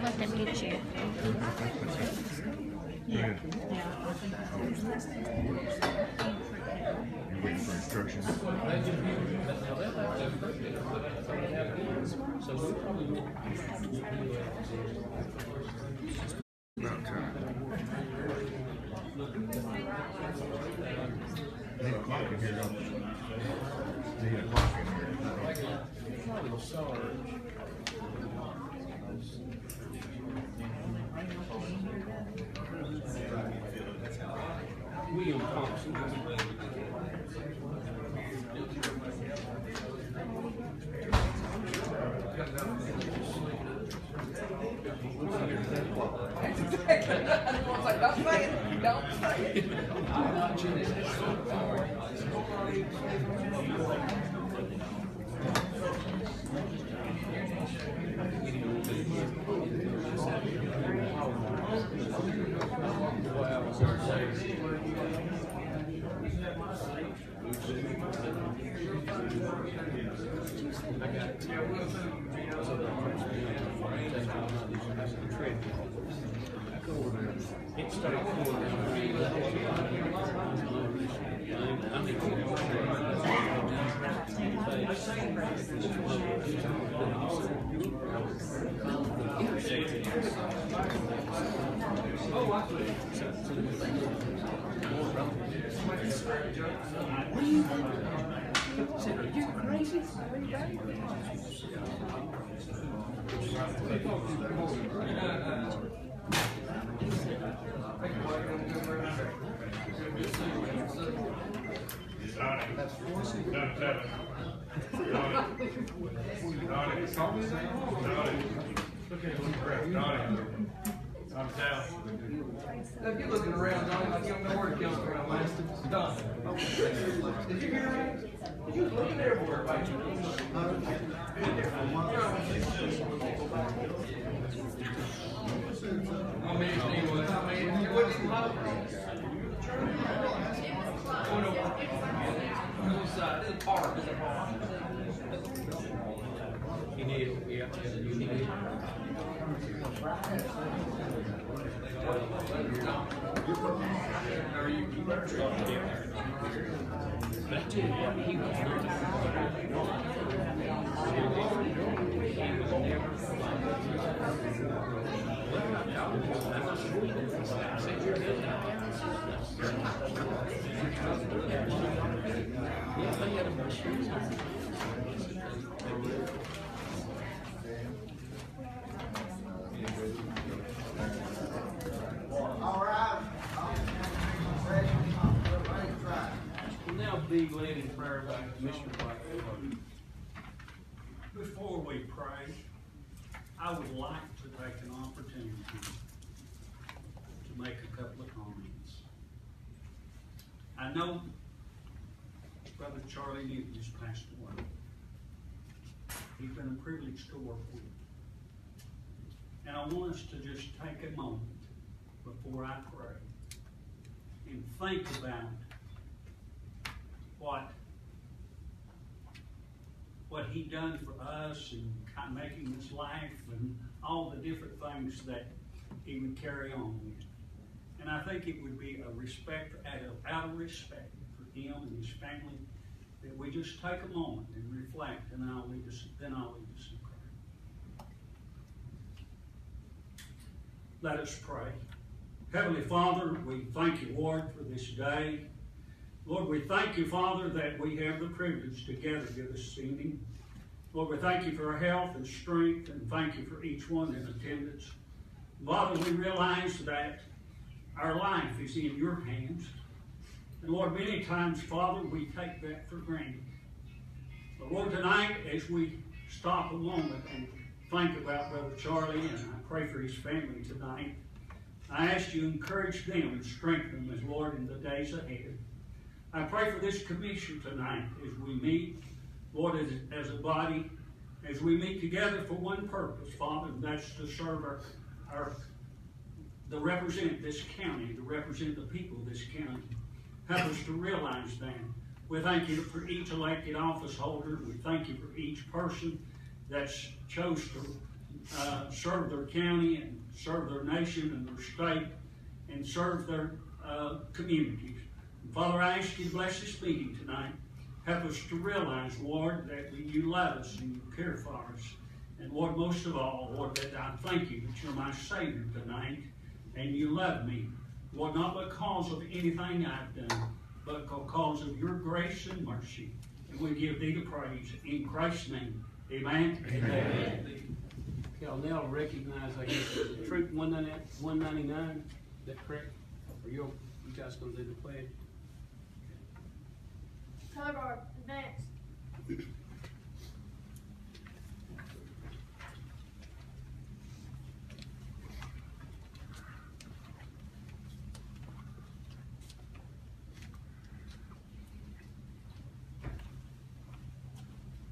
let them get you. Yeah. You're waiting for instructions. About time. 8 o'clock in here, don't you? 8 o'clock in here. William Thompson. Don't say it. Don't say it. It started You're crazy. I'm down. Look, you're looking around, Donnie, like you don't know where to go around, man. Done. Did you hear me? You was looking everywhere, man. I mean, anyway, I mean, you wouldn't even love me. On the side, this park is a park. you need, yeah, you need. Are you? But I tell you what, he was We'll now be led in prayer by Commissioner White. Before we pray, I would like to take an opportunity to make a couple of comments. I know Brother Charlie Newton has passed away. He's been a privilege to work with. And I want us to just take a moment before I pray and think about what he done for us and kind of making this life and all the different things that he would carry on with. And I think it would be a respect, out of respect for him and his family, that we just take a moment and reflect, and then I'll lead us in prayer. Let us pray. Heavenly Father, we thank you, Lord, for this day. Lord, we thank you, Father, that we have the privilege to gather here this evening. Lord, we thank you for our health and strength, and thank you for each one in attendance. Father, we realize that our life is in your hands. And Lord, many times, Father, we take that for granted. But Lord, tonight, as we stop a moment and think about Brother Charlie, and I pray for his family tonight, I ask you to encourage them and strengthen them, as Lord, in the days ahead. I pray for this commission tonight as we meet, Lord, as a body, as we meet together for one purpose, Father, and that's to serve to represent this county, to represent the people of this county. Help us to realize that. We thank you for each elected office holder. We thank you for each person that's chose to serve their county and serve their nation and their state and serve their communities. And Father, I ask you to bless this meeting tonight. Help us to realize, Lord, that you love us and you care for us. And Lord, most of all, Lord, that I thank you that you're my Savior tonight and you love me. Lord, not because of anything I've done, but because of your grace and mercy. And we give thee the praise in Christ's name. Amen. Amen. Okay, I'll now recognize, I guess, Troop 199. Is that correct? Are you guys going to do the pledge? Color guard, advance.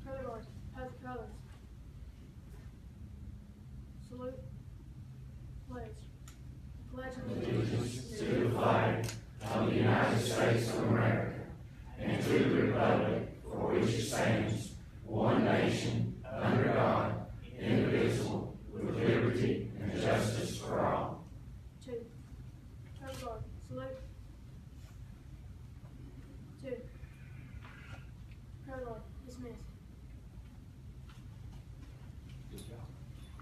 Color guard, pass the colors. Salute. Pledge. Pledge allegiance to the flag of the United States of America and to the republic for which it stands, one nation, under God, indivisible, with liberty and justice for all. 2. Color guard, salute. 2. Color guard, dismiss.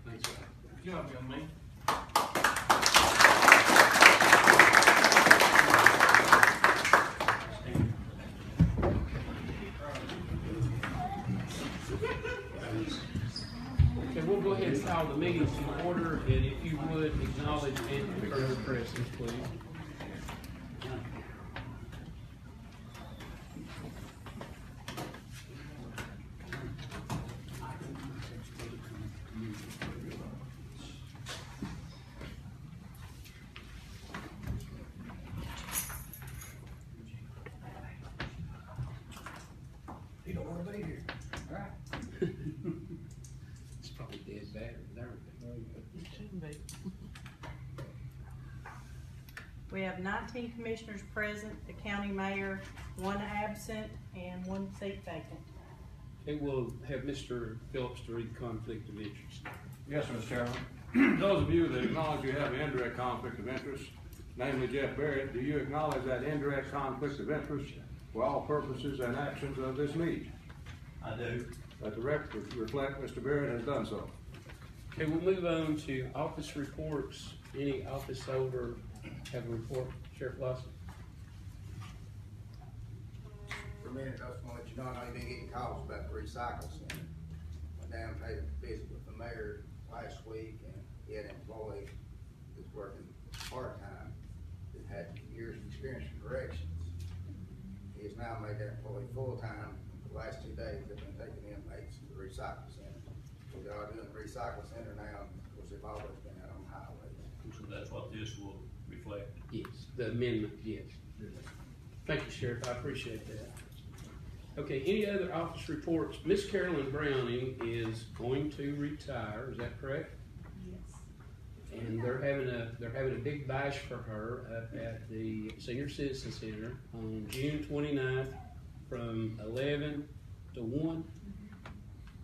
Thanks, sir. Good job, young man. Okay, we'll go ahead and call the meeting to order, and if you would acknowledge and confirm the presence, please. You don't want to be here. All right. It's probably dead battery and everything. It shouldn't be. We have 19 commissioners present, the county mayor, 1 absent, and 1 seat vacant. Okay, we'll have Mr. Phillips to read the conflict of interest. Yes, Mr. Chairman. Those of you that acknowledge you have an indirect conflict of interest, namely Jeff Barrett, do you acknowledge that indirect conflict of interest for all purposes and actions of this meeting? I do. Let the record reflect Mr. Barrett has done so. Okay, we'll move on to office reports. Any office holder have a report? Sheriff Lawson? For a minute, I just want to let you know, I know you've been getting calls about the recycle center. Went down and had a visit with the mayor last week, and he had an employee that's working part-time that had years of experience in corrections. He has now made that employee full-time. The last 2 days, they've been taking inmates to the recycle center. So they are doing the recycle center now, and of course, they've always been out on highways. So that's what this will reflect. Yes, the amendment, yes. Thank you, Sheriff, I appreciate that. Okay, any other office reports? Miss Carolyn Browning is going to retire, is that correct? Yes. And they're having a big bash for her up at the Senior Citizen Center on June 29th from 11 to 1.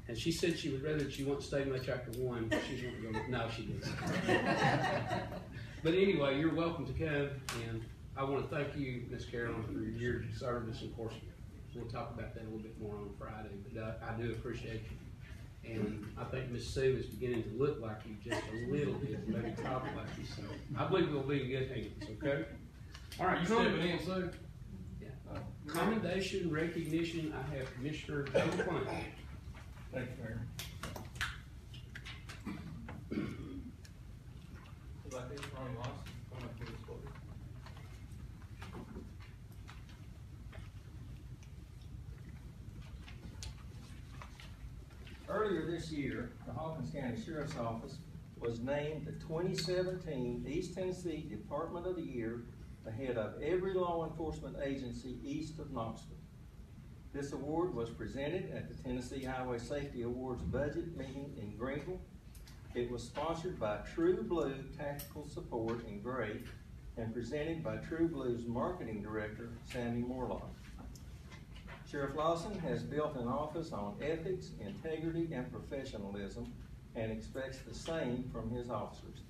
And she said she would rather that you won't stay much after 1, but she's not going to, no, she didn't. But anyway, you're welcome to come, and I want to thank you, Miss Carolyn, for your years of service. Of course, we'll talk about that a little bit more on Friday, but I do appreciate you. And I think Miss Sue is beginning to look like you just a little bit, maybe talk like you. So I believe we'll be in good hands, okay? All right, You stepping in, Sue? Yeah. Commendation, recognition, I have Commissioner Joe Klein. Thank you, Mayor. Like this, Ronnie Moss, come up to this podium. Earlier this year, the Hawkins County Sheriff's Office was named the 2017 East Tennessee Department of the Year ahead of every law enforcement agency east of Knoxville. This award was presented at the Tennessee Highway Safety Awards budget meeting in Greenville. It was sponsored by True Blue Tactical Support in Gray and presented by True Blue's Marketing Director, Sammy Morlock. Sheriff Lawson has built an office on ethics, integrity, and professionalism and expects the same from his officers.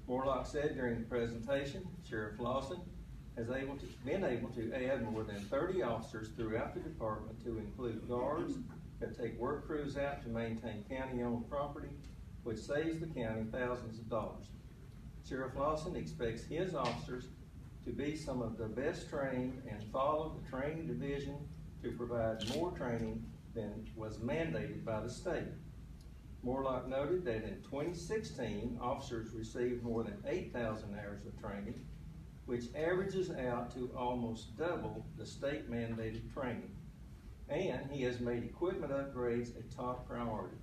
Morlock said during the presentation, Sheriff Lawson has been able to add more than 30 officers throughout the department to include guards that take work crews out to maintain county-owned property, which saves the county thousands of dollars. Sheriff Lawson expects his officers to be some of the best trained and follow the training division to provide more training than was mandated by the state. Morlock noted that in 2016, officers received more than 8,000 hours of training, which averages out to almost double the state mandated training. And he has made equipment upgrades a top priority.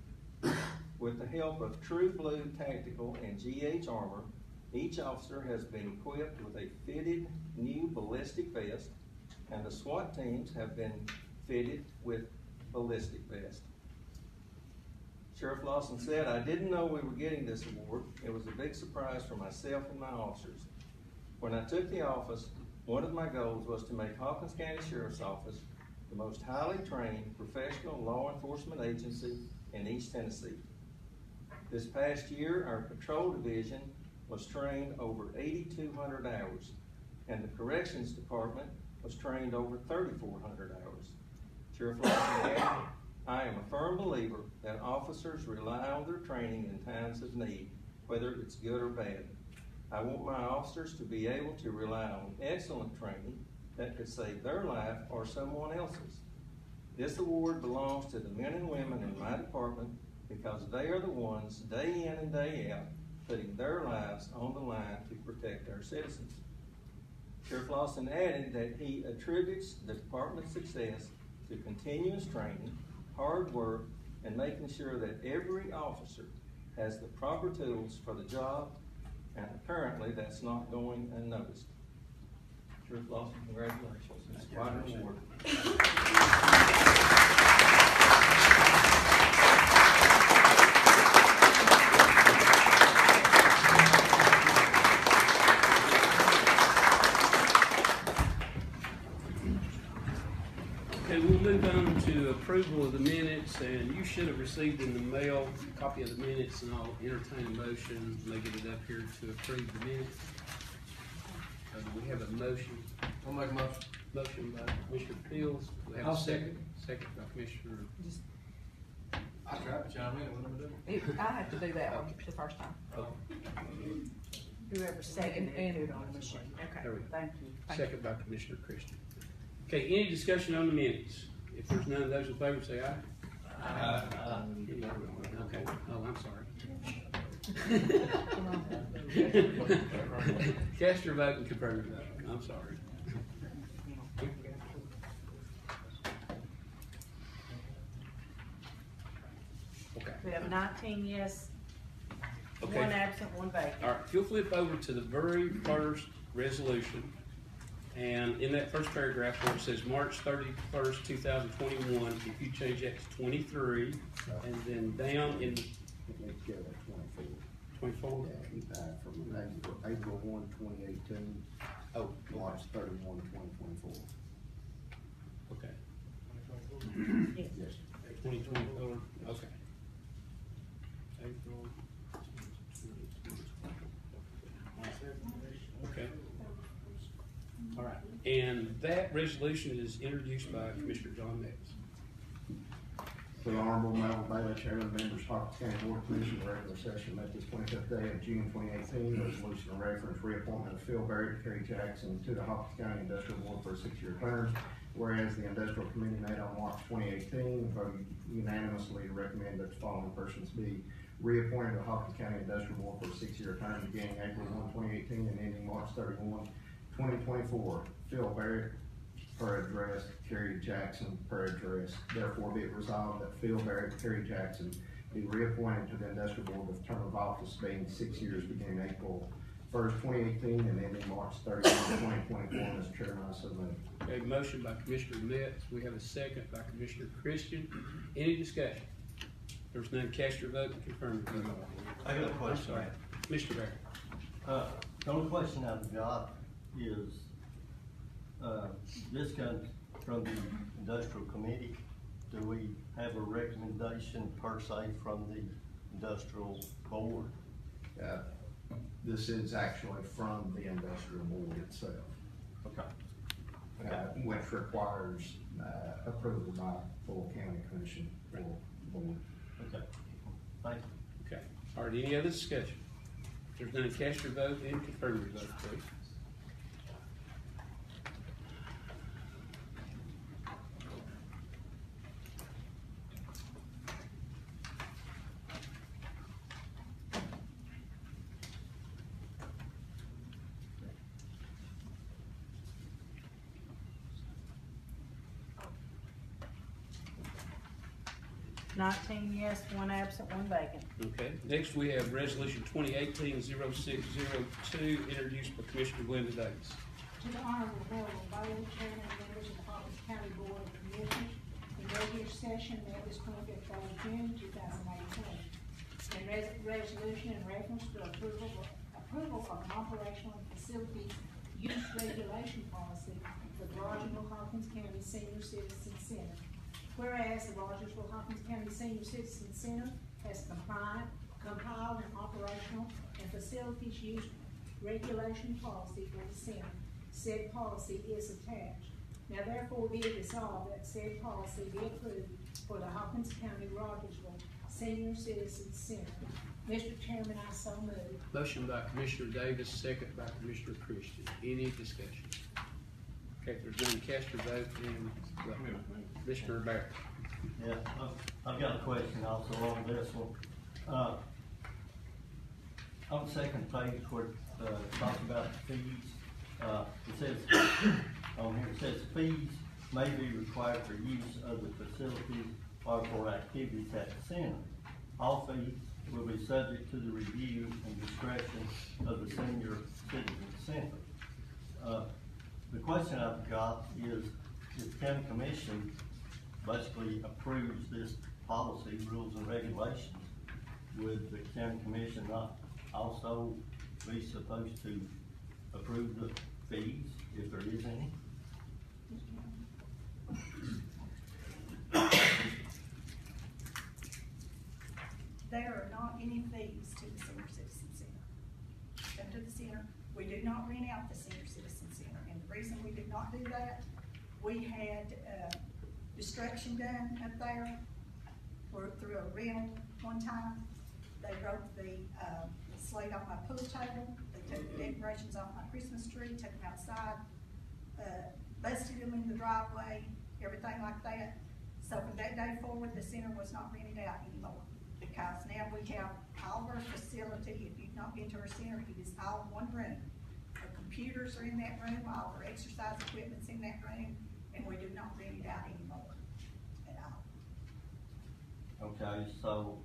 With the help of True Blue Tactical and GH Armor, each officer has been equipped with a fitted new ballistic vest, and the SWAT teams have been fitted with ballistic vests. Sheriff Lawson said, "I didn't know we were getting this award. It was a big surprise for myself and my officers. When I took the office, one of my goals was to make Hawkins County Sheriff's Office the most highly trained professional law enforcement agency in East Tennessee. This past year, our patrol division was trained over 8,200 hours, and the corrections department was trained over 3,400 hours. Sheriff Lawson added, I am a firm believer that officers rely on their training in times of need, whether it's good or bad. I want my officers to be able to rely on excellent training that could save their life or someone else's. This award belongs to the men and women in my department because they are the ones day in and day out putting their lives on the line to protect our citizens." Sheriff Lawson added that he attributes the department's success to continuous training, hard work, and making sure that every officer has the proper tools for the job, and apparently that's not going unnoticed. Sheriff Lawson, congratulations. It's quite an award. Okay, we'll move on to approval of the minutes, and you should have received in the mail a copy of the minutes, and I'll entertain a motion, may get it up here to approve the minutes. We have a motion. I'll make a motion. Motion by Commissioner Fields. We have I'll a second. Second by Commissioner. I tried to chime in, what am I doing? I have to do that one the first time. Oh, Whoever seconded it, do it on the machine. There Okay, we go. thank you. Second by Commissioner Christian. Okay, any discussion on the minutes? If there's none, those in favor say aye. Aye. Okay, oh, I'm sorry. Cast your vote and confirm your vote. I'm sorry. Okay. We have 19 yes, Okay. 1 absent, 1 vacant. All right, if you'll flip over to the very first resolution, and in that first paragraph where it says March 31st, 2021, if you change that to 23, and then down in Let's go to 24. 24. From April 1, 2018, Oh, March 31, 2024. okay. Yes. 2024, okay. April. Okay. All right, and that resolution is introduced by Commissioner John Metz. The Honorable Melvin Bailey, Chairman, members, Hawkins County Board of Commissioners, regular session met this 25th day of June 2018. Resolution of reference reappointment of Phil Barrett, Kerry Jackson to the Hawkins County Industrial Board for a 6-year term. Whereas the Industrial Committee met on March 2018, voted unanimously to recommend that the following persons be reappointed to the Hawkins County Industrial Board for a 6-year term beginning April 1, 2018 and ending March 31, 2024. Phil Barrett, per address, Kerry Jackson, per address. Therefore, be it resolved that Phil Barrett, Kerry Jackson be reappointed to the Industrial Board with term of office being 6 years beginning April 1st, 2018 and ending March 31, 2024. Mr. Chairman, I so move. Okay, motion by Commissioner Metz. We have a second by Commissioner Christian. Any discussion? There's none, cast your vote and confirm your vote. I got a question. I'm sorry. Commissioner Barrett. The only question I've got is, this comes from the industrial committee. Do we have a recommendation per se from the industrial board? This is actually from the industrial board itself, Okay. which requires, approval by full county commission for board. Okay. Thank you. Okay. All right, any other discussion? If there's none, cast your vote and confirm your vote, please. Nineteen yes, one absent, one vacant. Okay, next we have resolution 2018-0602, introduced by Commissioner Glenda Davis. To the Honorable Harold Bailey, Chairman and members of the Hawkins County Board of Commissioners, the regular session met this 25th day of June, 2018. And resolution in reference to approval of an operational and facility use regulation policy for the Rogersville Hawkins County Senior Citizen Center. Whereas the Rogersville Hawkins County Senior Citizen Center has compiled an operational and facilities use regulation policy for the center. Said policy is attached. Now therefore be it resolved that said policy be approved for the Hawkins County Rogersville Senior Citizen Center. Mr. Chairman, I so move. Motion by Commissioner Davis, second by Commissioner Christian. Any discussion? Okay, if there's none, cast your vote and Commissioner Barrett. Yeah, I've got a question also on this one. On the second page where it talks about the fees, it says, on here, it says fees may be required for use of the facilities or for activities at the center. All fees will be subject to the review and discretion of the Senior Citizen Center. The question I've got is, if the county commission basically approves this policy, rules and regulations, would the county commission not also be supposed to approve the fees, if there is any? There are not any fees to the Senior Citizen Center. Come to the center, we do not rent out the Senior Citizen Center, and the reason we did not do that, we had, destruction done up there, or through a rental one time. They broke the, slate off my pool table, they took the decorations off my Christmas tree, took them outside, busted them in the driveway, everything like that. So from that day forward, the center was not rented out anymore, because now we have all of our facility. If you've not been to our center, it is all one room. The computers are in that room, all our exercise equipment's in that room, and we do not rent it out anymore at all. Okay, so,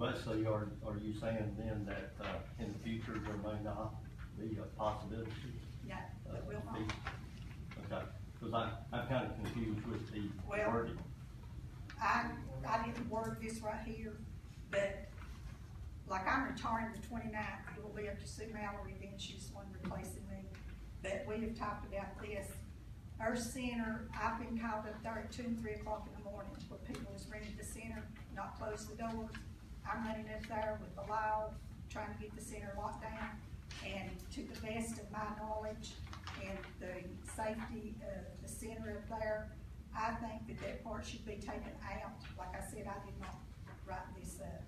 basically, are you saying then that, in the future, there may not be a possibility? No, it will not. Okay, because I'm kind of confused with the Well, wording. I didn't word this right here, but like I'm retiring the 29th, it will be up to Sue Mallory, then she's the one replacing me. But we have talked about this. Our center, I've been called up there at 2 and 3 o'clock in the morning where people has rented the center, not closed the doors. I'm running up there with the law, trying to get the center locked down. And to the best of my knowledge and the safety of the center up there, I think that that part should be taken out. Like I said, I did not write this up.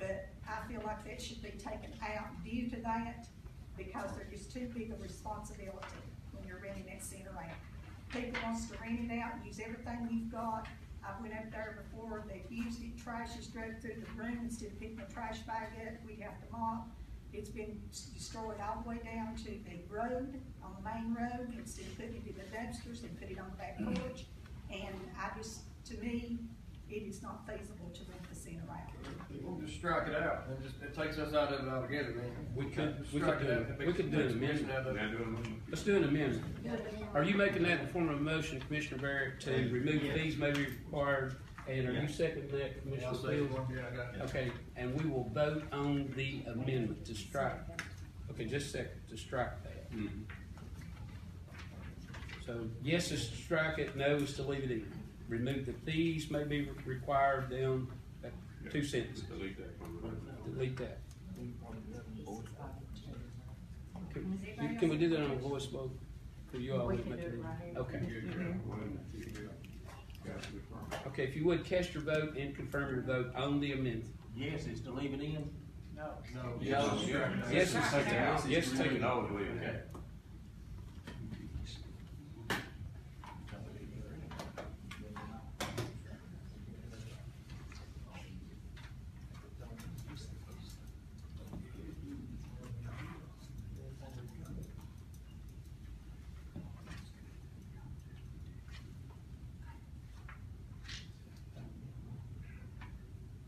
But I feel like that should be taken out due to that, because there is too big a responsibility when you're renting that center out. People wants to rent it out and use everything you've got. I went up there before, they've used it, trash is dragged through the room. Instead of picking the trash bag up, we have to mop. It's been destroyed all the way down to the road, on the main road. Instead of putting it in the dumpsters, they put it on the back porch. And to me, it is not feasible to rent the center out. We'll just strike it out, and it takes us out of it altogether, man. We could do Strike it out. an amendment. Let's do an amendment. Are you making that in the form of a motion, Commissioner Barrett, to remove fees may be required? And are you seconding that, Commissioner Fields? Yeah, I got it. Okay, and we will vote on the amendment to strike. Okay, just a second, to strike that. So yes is to strike it, no is to leave it in. Remove the fees may be required down, 2 sentences. Delete that from the record. Delete that. Can we do that on a voice vote? Or you all We would can make do it? it right here. Okay. Mhm. Okay, if you would cast your vote and confirm your vote on the amendment. Yes, is to leave it in? No. No. Yes, it's take it out. Yes, take it out. No, leave it. Okay.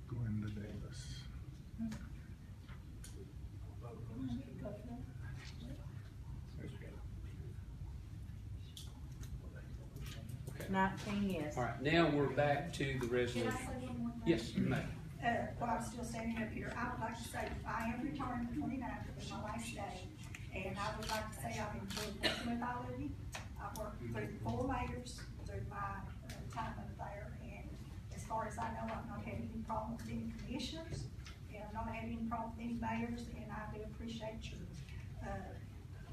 Glenda Davis. Okay. 19 yes. All right, now we're back to the Can I resolution. say one more thing? Yes, you may. While I'm still standing up here, I would like to say, I am retiring the 29th, it'll be my last day. And I would like to say I've enjoyed working with all of you. I've worked through 4 mayors through my time up there. And as far as I know, I've not had any problem with any commissioners. And I've not had any problem with any mayors. And I do appreciate your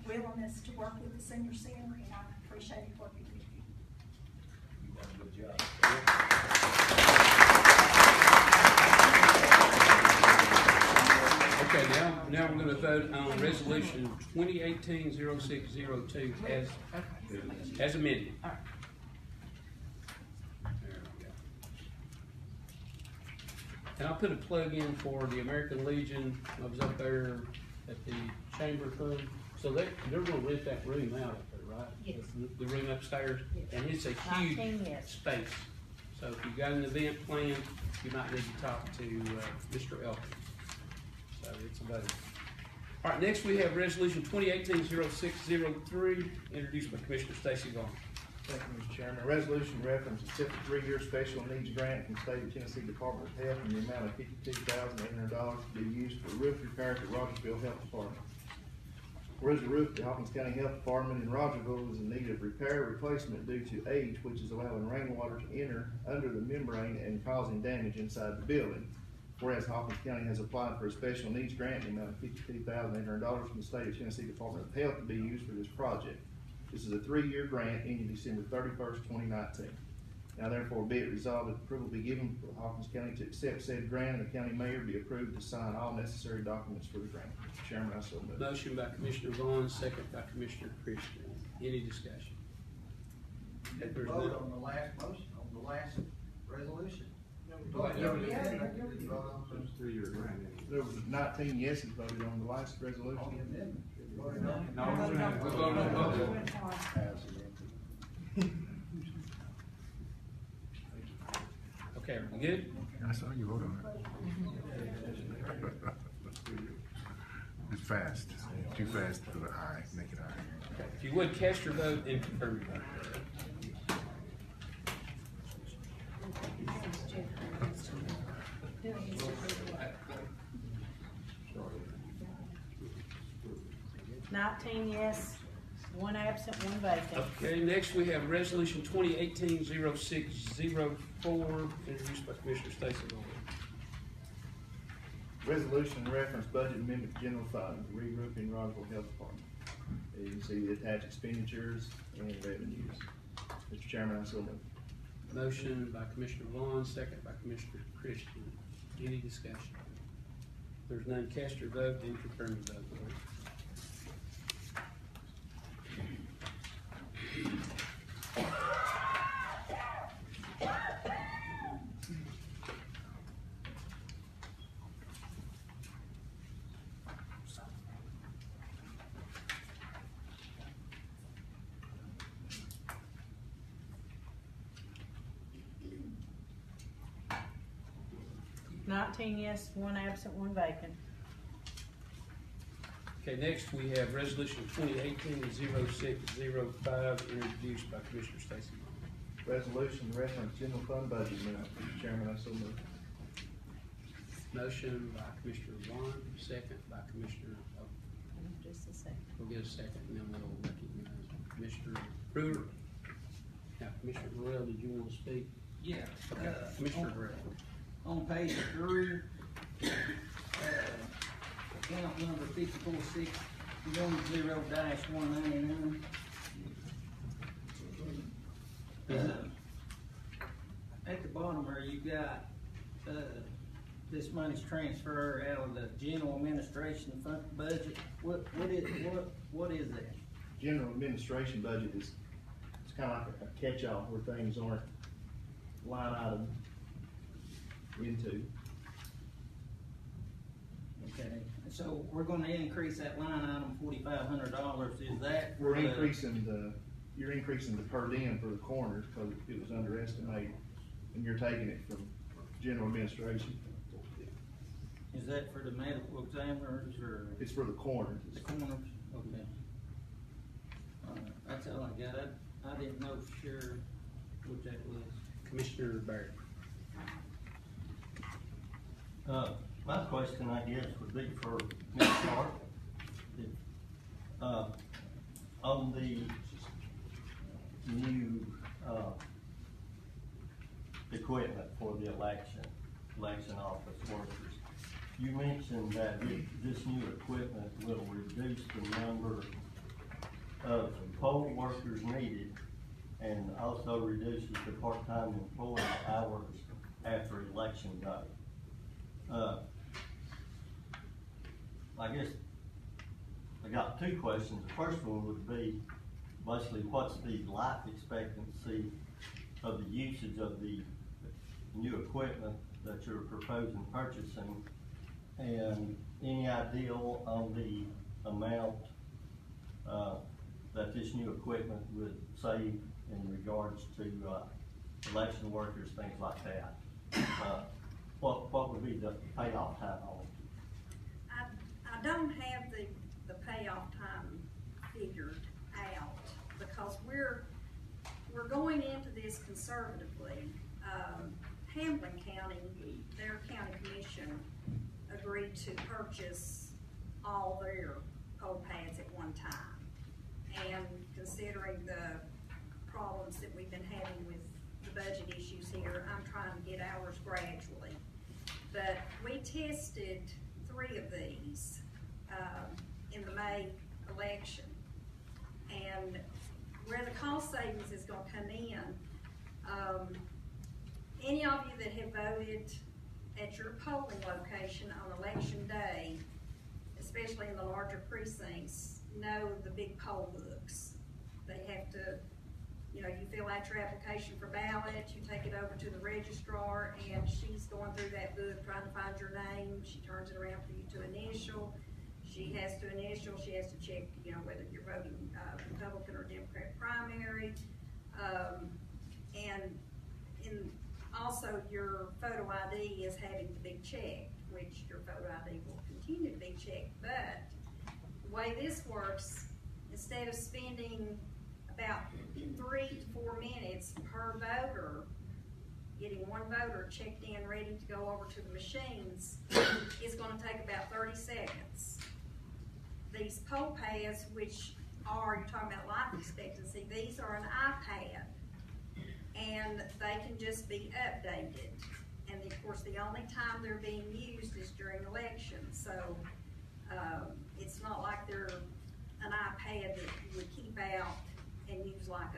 willingness to work with the senior center. And I appreciate working with you. You've done a good job. Okay, now we're gonna vote on resolution 2018-0602 as amended. All right. There we go. And I'll put a plug in for the American Legion. I was up there at the chamber thing, so they're gonna rent that room out up there, right? Yes. The room upstairs, Yes. and it's a 19 huge yes. space. So if you've got an event planned, you might need to talk to Mr. Elkin. So it's a vote. All right, next we have resolution 2018-0603, introduced by Commissioner Stacy Vaughn. Thank you, Mr. Chairman. A resolution reference a typical 3-year special needs grant from the State of Tennessee Department of Health in the amount of $52,800 to be used for roof repairs at Rogersville Health Department. Whereas the roof at the Hawkins County Health Department in Rogersville is in need of repair or replacement due to age, which is allowing rainwater to enter under the membrane and causing damage inside the building. Whereas Hawkins County has applied for a special needs grant in the amount of $52,800 from the State of Tennessee Department of Health to be used for this project. This is a 3-year grant ending December 31st, 2019. Now therefore be it resolved that approval be given for Hawkins County to accept said grant and the county mayor be approved to sign all necessary documents for the grant. Mr. Chairman, I so move. Motion by Commissioner Vaughn, second by Commissioner Christian. Any discussion? If there's Vote none- on the last motion, on the last resolution. It's 3-year grant. There was 19 yeses voted on the last resolution. No, we voted on both. Okay, are we good? I saw you vote on it. It's fast. Too fast for the eye. Make it eye. Okay, if you would, cast your vote and confirm your vote. 19 yes, 1 absent, 1 vacant. Okay, next we have resolution 2018-0604, introduced by Commissioner Stacy Vaughn. Resolution reference budget amendment to general fund, regrouping Rogersville Health Department. You can see the attached expenditures and revenues. Mr. Chairman, I so move. Motion by Commissioner Vaughn, second by Commissioner Christian. Any discussion? If there's none, cast your vote and confirm your vote, please. Nineteen yes, 1 absent, 1 vacant. Okay, next we have resolution 2018-0605, introduced by Commissioner Stacy Vaughn. Resolution reference general fund budget amendment. Mr. Chairman, I so move. Motion by Commissioner Vaughn, second by Commissioner, Just a second. we'll get a second, and then we'll recognize Commissioner Brewer. Now, Commissioner Burrell, did you want to speak? Yeah. Okay, Commissioner Burrell. on page 3, account number 5460-199. At the bottom where you got, this money's transferred out of the general administration fund budget, what is that? General administration budget is, it's kind of like a catch-all where things aren't line item into. Okay, so we're gonna increase that line item $4,500, is that? We're increasing you're increasing the per diem for the coroners because it was underestimated, and you're taking it from general administration. Is that for the medical examiners or? It's for the coroners. The coroners, okay. That's all I got. I didn't know for sure what that was. Commissioner Barrett. My question, I guess, would be for Ms. Clark. On the new equipment for the election office workers, you mentioned that this new equipment will reduce the number of poll workers needed and also reduces the part-time employee hours after election day. I guess I got two questions. The first one would be basically what's the life expectancy of the usage of the new equipment that you're proposing purchasing, and any idea on the amount that this new equipment would save in regards to election workers, things like that. What would be the payoff time on it? I don't have the payoff time figured out because we're going into this conservatively. Hamlin County, their county commission agreed to purchase all their poll pads at one time. And considering the problems that we've been having with the budget issues here, I'm trying to get ours gradually. But we tested 3 of these in the May election. And where the cost savings is going to come in, any of you that have voted at your polling location on election day, especially in the larger precincts, know the big poll books. They have to, you fill out your application for ballot, you take it over to the registrar, and she's going through that book trying to find your name. She turns it around for you to initial. She has to initial, she has to check, whether you're voting Republican or Democrat primary. And also your photo ID is having to be checked, which your photo ID will continue to be checked. But the way this works, instead of spending about 3 to 4 minutes per voter, getting one voter checked in, ready to go over to the machines, it's going to take about 30 seconds. These poll pads, which are, you're talking about life expectancy, these are an iPad, and they can just be updated. And of course, the only time they're being used is during elections. So it's not like they're an iPad that you would keep out and use like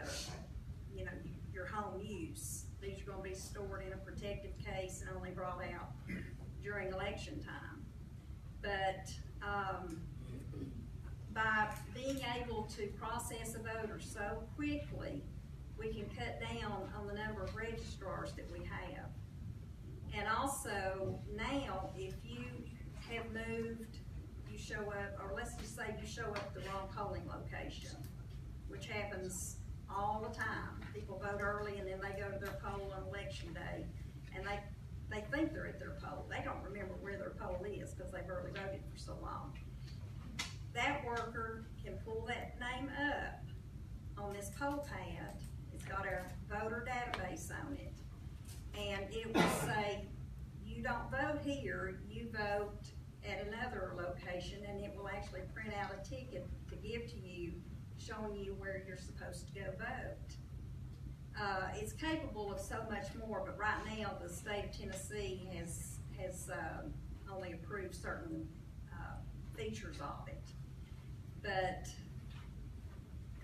your home use. These are going to be stored in a protected case and only brought out during election time. But by being able to process a voter so quickly, we can cut down on the number of registrars that we have. And also, now, if you have moved, you show up, or let's just say you show up at the wrong polling location, which happens all the time. People vote early and then they go to their poll on election day, and they think they're at their poll. They don't remember where their poll is because they've already voted for so long. That worker can pull that name up on this poll pad. It's got our voter database on it, and it will say, you don't vote here, you vote at another location, and it will actually print out a ticket to give to you showing you where you're supposed to go vote. it's capable of so much more, but right now the state of Tennessee has only approved certain features of it. But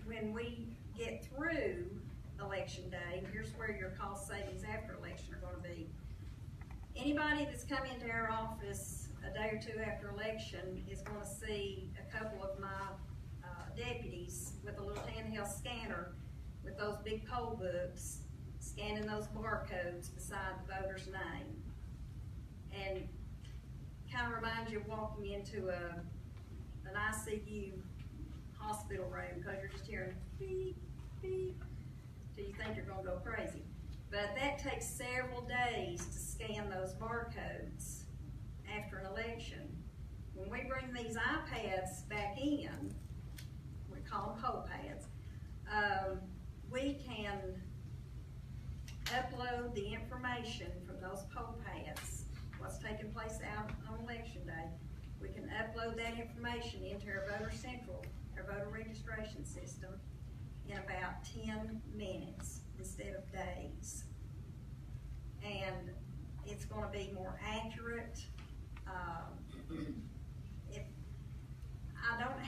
when we get through election day, here's where your cost savings after election are going to be. Anybody that's come into our office a day or two after election is going to see a couple of my deputies with a little handheld scanner with those big poll books, scanning those barcodes beside the voter's name. And kind of reminds you of walking into an ICU hospital room, because you're just hearing beep, beep, till you think you're going to go crazy. But that takes several days to scan those barcodes after an election. When we bring these iPads back in, we call them poll pads, we can upload the information from those poll pads, what's taking place out on election day. We can upload that information into our Voter Central, our voter registration system, in about 10 minutes instead of days. And it's going to be more accurate.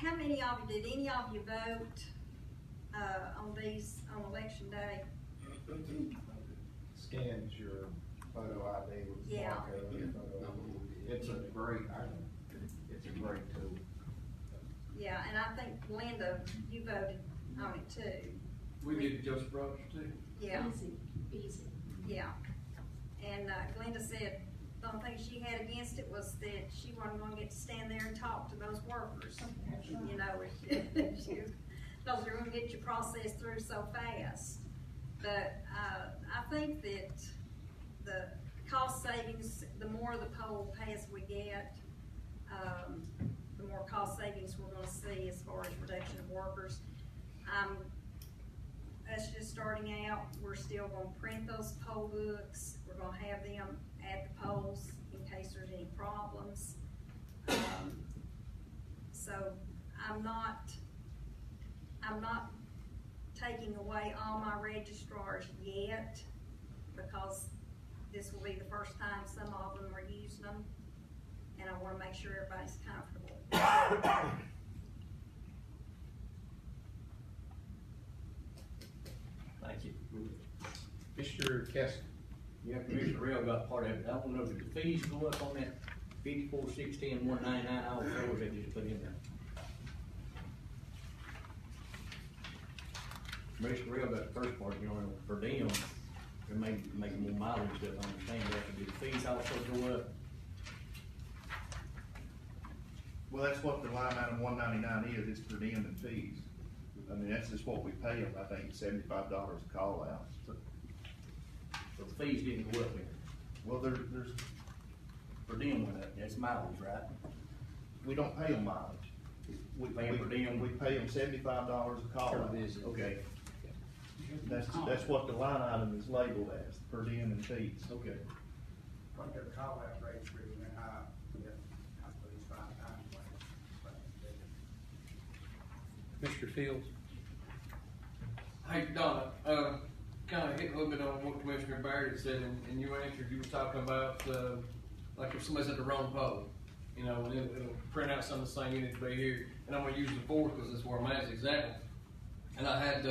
How many of you, did any of you vote on election day? Scans your photo ID with the Yeah. barcode on your photo ID. It's a great item. It's a great tool. Yeah, and I think Linda, you voted on it too. We did Joseph Brothers too. Yeah. Easy. Yeah. And Glenda said the only thing she had against it was that she wasn't going to get to stand there and talk to those workers. You know, those are going to get your process through so fast. But I think that the cost savings, the more the poll pads we get, the more cost savings we're going to see as far as reduction of workers. Us just starting out, we're still going to print those poll books. We're going to have them at the polls in case there's any problems. So I'm not taking away all my registrars yet, because this will be the first time some of them are using them, and I want to make sure everybody's comfortable. Thank you. Mr. Kessler. Yeah, Commissioner Rail got part of it. I don't know, did the fees go up on that 54, 60, and 199 all fours they just put in there? Commissioner Rail got the first part, you know, for them, they're making more mileage and stuff, I understand that, but did the fees also go up? Well, that's what the line item 199 is, it's per diem and fees. I mean, that's just what we pay them, I think, $75 a call out. So the fees didn't go up there? Well, there's. Per diem went up, that's mileage, right? We don't pay them mileage. We pay them per diem? We pay them $75 a call out. Okay. That's what the line item is labeled as, per diem and fees. Okay. I think their call out rate's pretty high, I suppose 5 times. Mr. Fields. Hey, Donna, kind of hit a little bit on what Commissioner Barrett said, and you answered, you were talking about, like if somebody's at the wrong poll, you know, and it'll print out some of the same unit to be here, and I'm going to use the fourth because it's where I'm at as an example. And I had,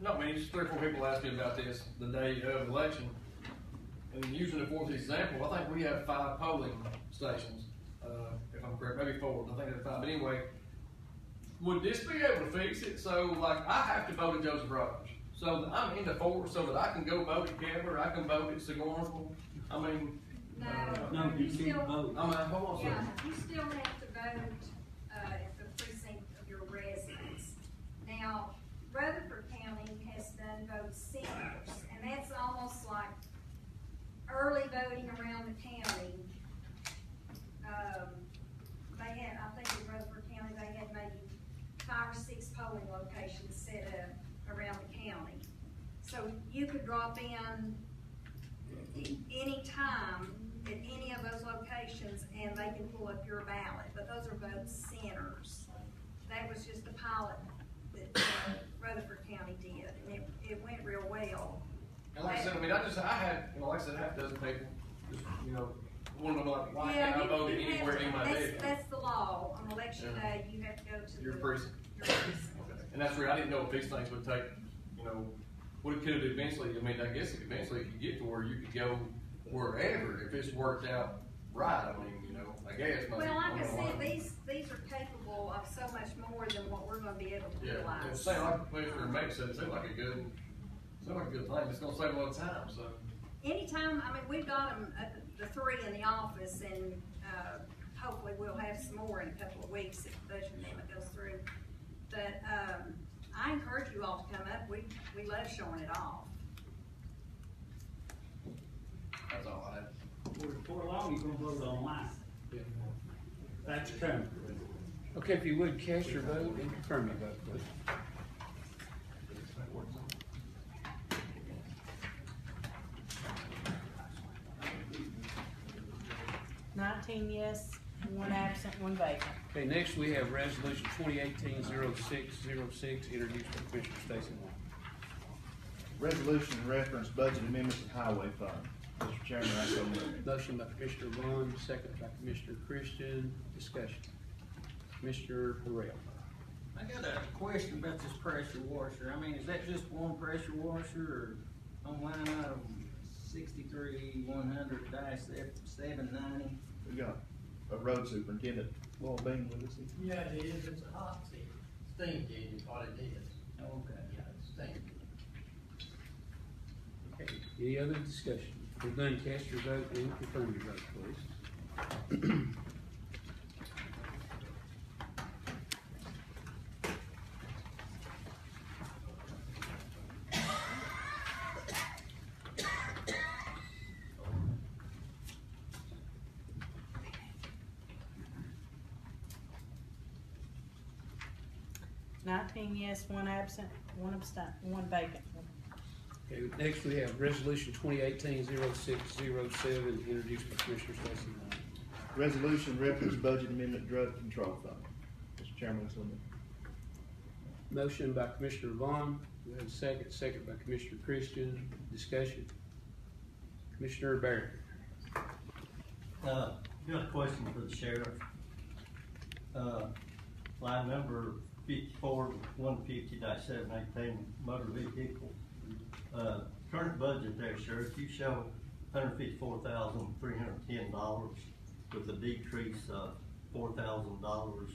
not many, just 3 or 4 people asked me about this the day of election, and using the fourth example, I think we have 5 polling stations, if I'm correct, maybe 4, I think there's 5, but anyway, would this be able to fix it? So, like, I have to vote at Joseph Rogers. So I'm in the 4 so that I can go vote at Kevler, I can vote at Sigourneville. I mean, No, you still vote. I'm at home. Yeah, you still have to vote at the precinct of your residence. Now, Rutherford County has done vote centers, and that's almost like early voting around the county. They had, I think in Rutherford County, they had maybe 5 or 6 polling locations set up around the county. So you could drop in any time at any of those locations and they can pull up your ballot, but those are vote centers. That was just a pilot that Rutherford County did, and it went real well. And like I said, I mean, I had, you know, like I said, half a dozen people, just, you know, want to know like, why Yeah, can't I vote you anywhere have in to- my that's, district? that's the law, on election Yeah. day, you have to go to Your the. precinct. Your precinct. Okay. And that's where I didn't know if these things would take, you know, what it could eventually, I mean, I guess eventually it could get to where you could go wherever, if it's worked out right, I mean, you know, I guess. Well, like I don't know said, why. these are capable of so much more than what we're gonna be able to Yeah, it realize. sounds like, Commissioner Mack said, it seemed like a good thing, it's gonna save a lot of time, so. Anytime, I mean, we've got them, the three in the office, and, hopefully we'll have some more in a couple of weeks if the budget amendment goes through. But, I encourage you all to come up, we love showing it off. That's all I have. Before long, you're gonna vote online. That's coming. Okay, if you would, cast your vote and confirm your vote, please. Nineteen yes, one absent, one vacant. Okay, next we have resolution 2018-0606, introduced by Commissioner Stacy Moore. Resolution in reference budget amendments and highway fund. Mr. Chairman, I so move. Motion by Commissioner Vaughn, second by Commissioner Christian, discussion. Commissioner Harrell. I got a question about this pressure washer. I mean, is that just one pressure washer, or on line item 63-100-790? We got a road superintendent, Will Bean, with us. Yeah, it is, it's a hot seat, steam gauge is what it is. Okay. Yeah, it's steam. Okay, any other discussion? If none, cast your vote and confirm your vote, please. Nineteen yes, one absent, one abstain, one vacant. Okay, next we have resolution 2018-0607, introduced by Commissioner Stacy Moore. Resolution in reference budget amendment drug control fund. Mr. Chairman, I so move. Motion by Commissioner Vaughn, we have a second, second by Commissioner Christian, discussion. Commissioner Barrett. Got a question for the sheriff. Line number 54-150-718, motor vehicle. Current budget there, Sheriff, you show $154,310 with a decrease of $4,000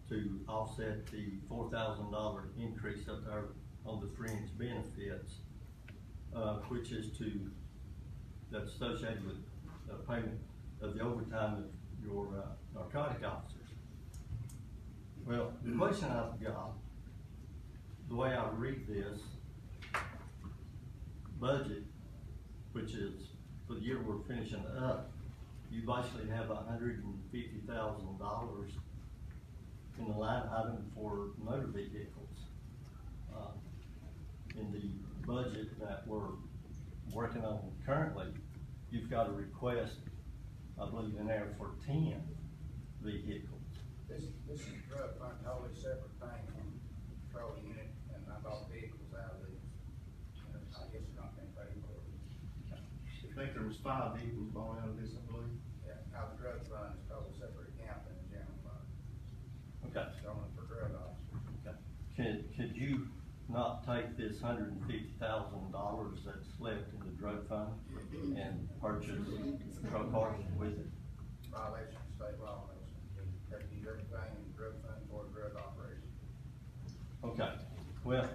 to offset the $4,000 increase up there on the fringe benefits, which is that's associated with payment of the overtime of your narcotic officers. Well, the question I've got, the way I read this budget, which is for the year we're finishing up, you basically have $150,000 in the line item for motor vehicles. In the budget that we're working on currently, you've got a request, I believe, in there for 10 vehicles. This is drug fund, totally separate thing from patrol unit, and I bought vehicles out of this. I guess you're not gonna pay for it. I think there was 5 vehicles bought out of this, I believe. Yeah, now the drug fund is totally separate account than the general fund. Okay. It's only for drug officers. Okay. Could you not take this $150,000 that's left in the drug fund and purchase patrol cars with it? Violation of state law, Nelson. Have to use everything in the drug fund for a drug operation. Okay, well,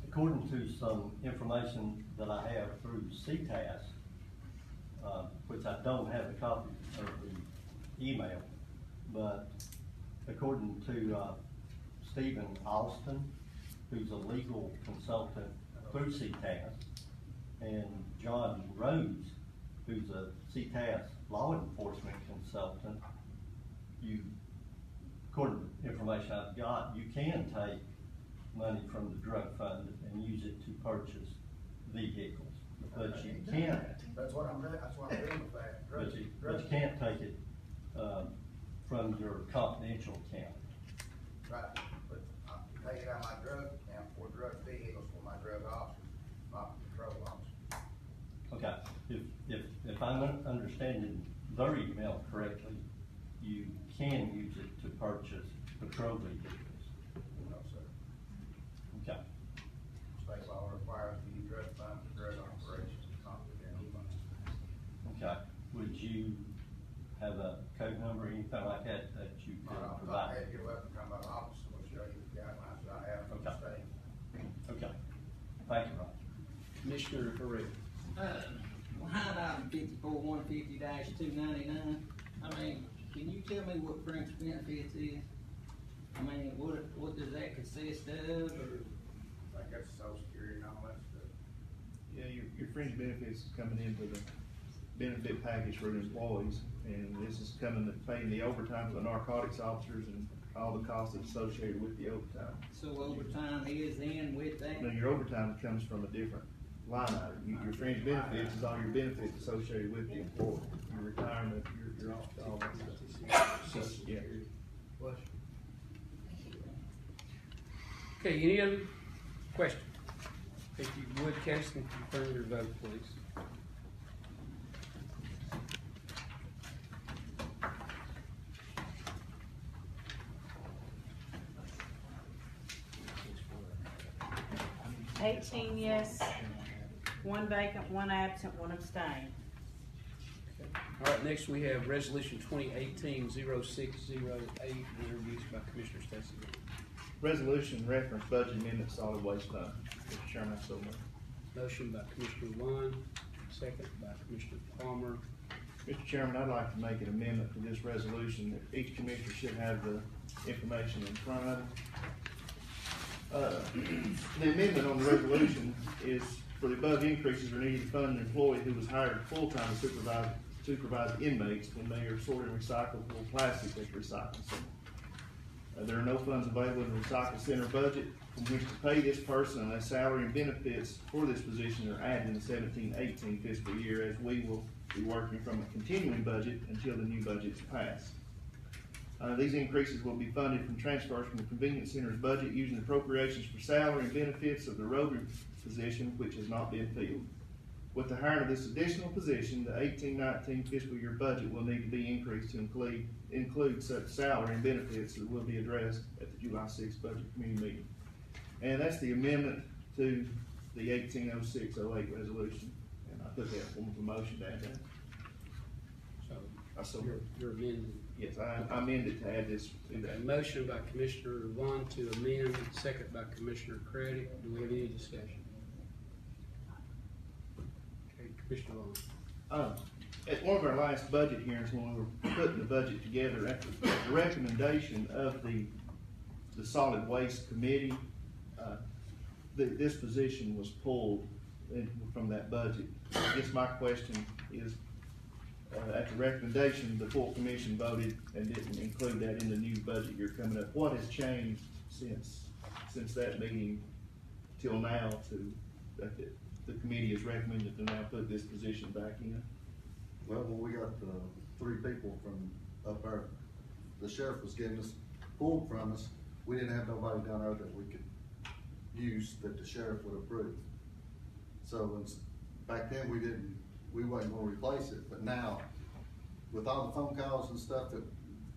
according to some information that I have through CTAS, which I don't have a copy of the email, but according to Stephen Austin, who's a legal consultant through CTAS, and John Rhodes, who's a CTAS law enforcement consultant, according to the information I've got, you can take money from the drug fund and use it to purchase vehicles, but you can't. That's what I'm doing with that. But you can't take it from your confidential account. Right, but I take it out of my drug account for drug vehicles for my drug if I'm understanding their email correctly, you can use it to purchase patrol vehicles. No, sir. Okay. State law requires you to drug fund for drug operations, not for general fund. Okay. Would you have a code number or anything like that that you could I provide? had your weapon come out of office, and we'll show you the guidelines that I have from the Okay. state. Okay. Thank you, Roger. Commissioner Correa. Line item 54-150-299, I mean, can you tell me what fringe benefits is? I mean, what does that consist of, or? I guess social security and all that stuff. Yeah, your fringe benefits is coming into the benefit package for the employees, and this is coming to paying the overtime for the narcotics officers and all the costs associated with the overtime. So overtime is in with that? Now, your overtime comes from a different line item. Your fringe benefits is all your benefits associated with the employee, your retirement, your all that stuff. So, yeah. Okay, any other questions? If you would, Caston, confirm your vote, please. $18 yes, 1 vacant, 1 absent, 1 abstain. All right, next we have Resolution 2018-0608, introduced by Commissioner Stacy. Resolution reference budget amendment solid waste fund. Mr. Chairman, I so move. Motion by Commissioner Lund, second by Commissioner Palmer. Mr. Chairman, I'd like to make an amendment to this resolution that each commissioner should have the information in front of them. The amendment on the resolution is for the above increases are needed to fund an employee who was hired full-time to supervise inmates when they are sorting recyclable plastic at the recycling center. There are no funds available in the recycle center budget from which to pay this person unless salary and benefits for this position are added in the 17-18 fiscal year, as we will be working from a continuing budget until the new budget is passed. These increases will be funded from transfers from the convenience center's budget using appropriations for salary and benefits of the rotary position, which has not been filled. With the hiring of this additional position, the 18-19 fiscal year budget will need to be increased to include such salary and benefits that will be addressed at the July 6th budget committee meeting. And that's the amendment to the 180608 resolution. And I put that form of a motion to add that. So you're amending. Yes, I amended to add this. A motion by Commissioner Lund to amend, second by Commissioner Craddock. Do we have any discussion? Okay, Commissioner Lund. At one of our last budget hearings, when we were putting the budget together, at the recommendation of the solid waste committee, this position was pulled from that budget. I guess my question is, at the recommendation, the full commission voted and didn't include that in the new budget year coming up. What has changed since that meeting till now that the committee has recommended to now put this position back in? Well, when we got the 3 people from up there, the sheriff was getting us pulled from us. We didn't have nobody down there that we could use that the sheriff would approve. So back then we wasn't gonna replace it, but now with all the phone calls and stuff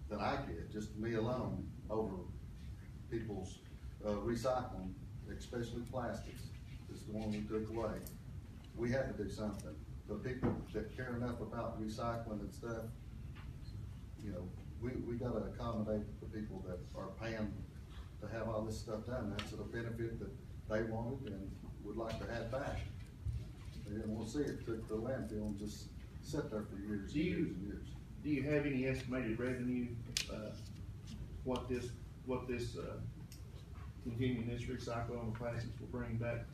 that I get, just me alone, over people's recycling, especially plastics, is the one we took away. We had to do something. The people that care enough about recycling and stuff, you know, we gotta accommodate the people that are paying to have all this stuff done. That's a benefit that they wanted and would like to have back. They didn't want to see it took the landfill and just sit there for years and years and years. Do you have any estimated revenue, what this continuing this recycle on the plastics will bring back?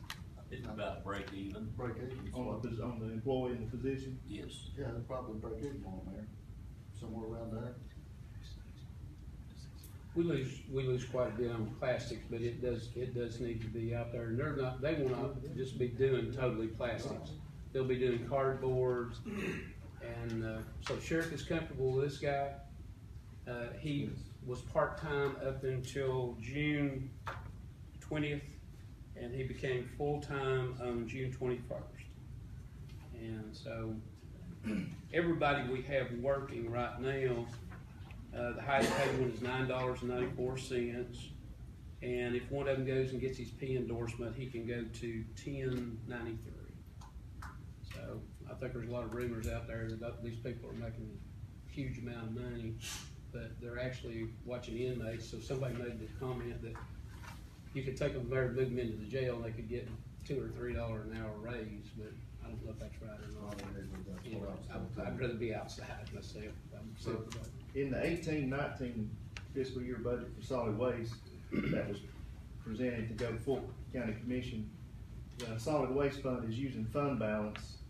It's about break even. Break even. On the employee and the position? Yes. Yeah, they'll probably break even on there, somewhere around there. We lose quite a bit on plastics, but it does need to be out there. And they will not just be doing totally plastics. They'll be doing cardboards, and so Sheriff is comfortable with this guy. He was part-time up until June 20th, and he became full-time on June 21st. And so everybody we have working right now, the highest paid one is $9.94. And if one of them goes and gets his P endorsement, he can go to $10.93. So I think there's a lot of rumors out there that these people are making a huge amount of money, but they're actually watching inmates. So somebody made the comment that you could take them there and move them into the jail and they could get $2 or $3 an hour raise, but I don't know if that's right or not. Anyway, I'd rather be outside myself. So, in the 18-19 fiscal year budget for solid waste that was presented to go to full county commission, the solid waste fund is using fund balance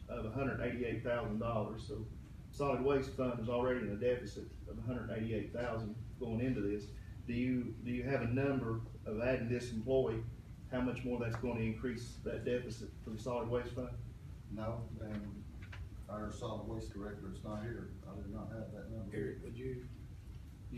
of $188,000. So solid waste fund is already in a deficit of $188,000 going into this. Do you have a number of adding this employee, how much more that's going to increase that deficit for the solid waste fund? No, and our solid waste director is not here. I did not have that number. Eric, would you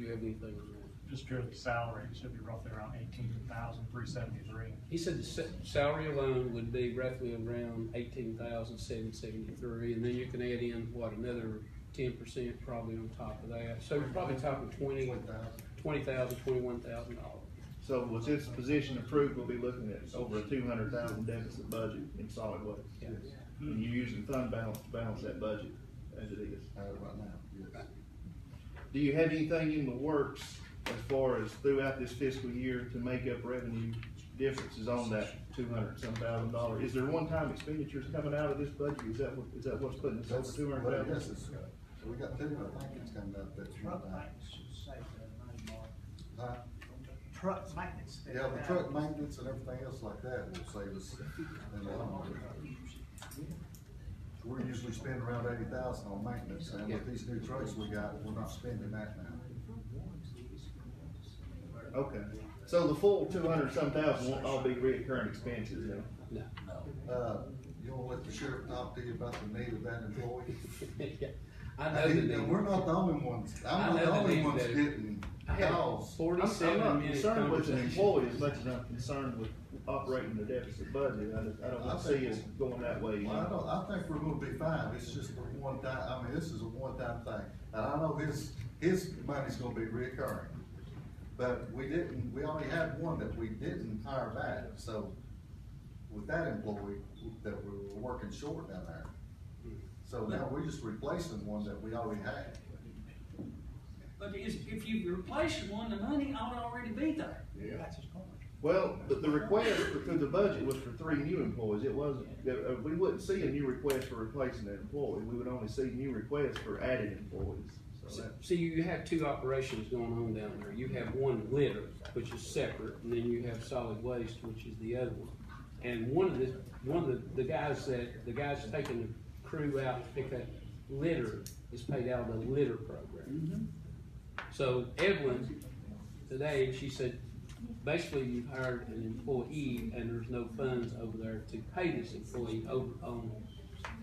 have anything on that? Just purely salary, it should be roughly around 18,373. He said the salary alone would be roughly around 18,773, and then you can add in what, another 10% probably on top of that. So you're probably talking $20,000, $21,000. So with this position approved, we'll be looking at over a $200,000 deficit budget in solid waste. Yes. And you're using fund balance to balance that budget as it is. Right now, yes. Do you have anything in the works as far as throughout this fiscal year to make up revenue differences on that $200,000? Is there one-time expenditures coming out of this budget? Is that what's putting us over $200,000? Yes, so we got two, I think it's coming up that $200,000. Truck maintenance. Yeah, the truck maintenance and everything else like that will save us in the long run. We're usually spending around $80,000 on maintenance, and with these new trucks we got, we're not spending that now. Okay, so the full 200-some thousand won't all be reoccurring expenses then? No. You wanna let the sheriff talk to you about the need of that employee? Yeah. I know the need. We're not the only ones, I'm not the only ones getting calls. I'm not concerned with an employee as much as I'm concerned with operating the deficit budget. I don't see us going that way. Well, I think we're gonna be fine. It's just a one time, I mean, this is a one-time thing. And I know his money's gonna be reoccurring. But we already had one that we didn't hire back. So with that employee that we were working short down there. So now we're just replacing one that we already had. But if you replace one, the money ought to already be there. Yeah. Well, the request through the budget was for 3 new employees. It wasn't, we wouldn't see a new request for replacing that employee. We would only see new requests for added employees. See, you have 2 operations going on down there. You have one litter, which is separate, and then you have solid waste, which is the other one. And one of the guys taking the crew out to pick that litter is paid out of the litter program. So Evelyn, today, she said, basically you've hired an employee and there's no funds over there to pay this employee over on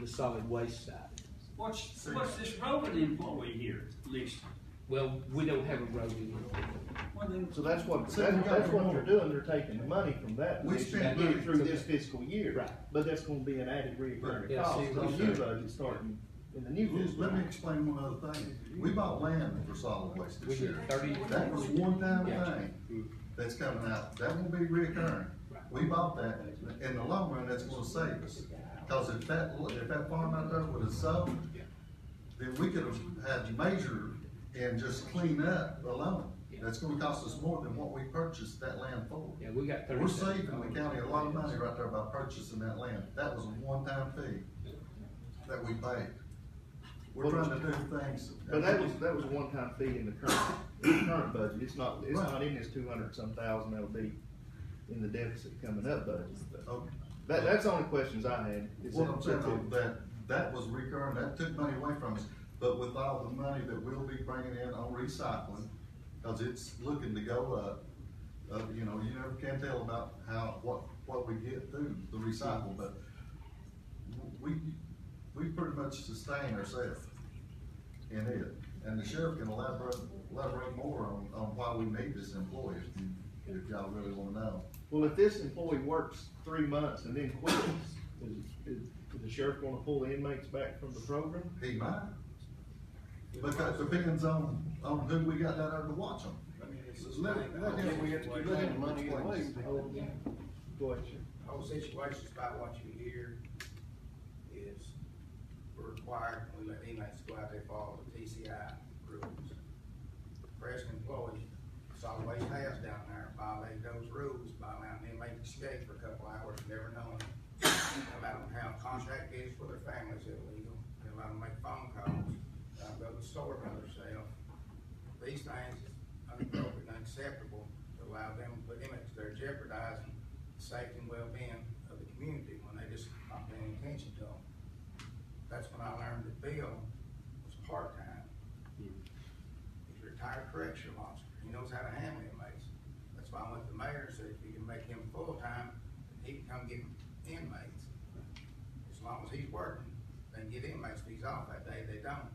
the solid waste side. What's this roving employee here listed? Well, we don't have a roving employee. So that's what they're doing. They're taking the money from that and get it through this fiscal year. Right. But that's going to be an added recurring cost for the new budget starting in the new fiscal year. Let me explain one other thing. We bought land for solid waste this year. 30. That was one-time thing that's coming out. That won't be reoccurring. We bought that. In the long run, that's going to save us. Because if that farm out there would have sold, then we could have had major and just clean up alone. That's going to cost us more than what we purchased that land for. Yeah, we got 30. We're saving the county a lot of money right there by purchasing that land. That was a one-time fee that we paid. We're trying to do things. But that was a one-time fee in the current budget. It's not in this 200-some thousand that'll be in the deficit coming up budget. That's the only questions I had. What I'm saying that was recurring. That took money away from us. But with all the money that we'll be bringing in on recycling, because it's looking to go up, you never can tell about what we get through the recycle, but we pretty much sustain ourselves in it. And the sheriff can elaborate more on why we need this employee if y'all really want to know. Well, if this employee works 3 months and then quits, Is the sheriff gonna pull the inmates back from the program? He might. But that depends on who we got down there to watch them. I mean, it's Let him- we have to give them money either way. Go ahead, Sheriff. The whole situation's about what you hear is we're required, we let inmates go out there, follow the TCI rules. Present employee, solid waste has down there, violate those rules by allowing inmates to escape for a couple hours, never knowing. Allow them to have contact is for their families illegal, and allow them to make phone calls, go to the store by themselves. These things is inappropriate and unacceptable to allow them to put inmates there jeopardizing the safety and well-being of the community when they just not paying attention to them. That's when I learned that Bill was part-time. He's a retired correctional officer. He knows how to handle inmates. That's why I went to the mayor and said, if you can make him full-time, he can come get inmates. As long as he's working, they can get inmates. If he's off that day, they don't.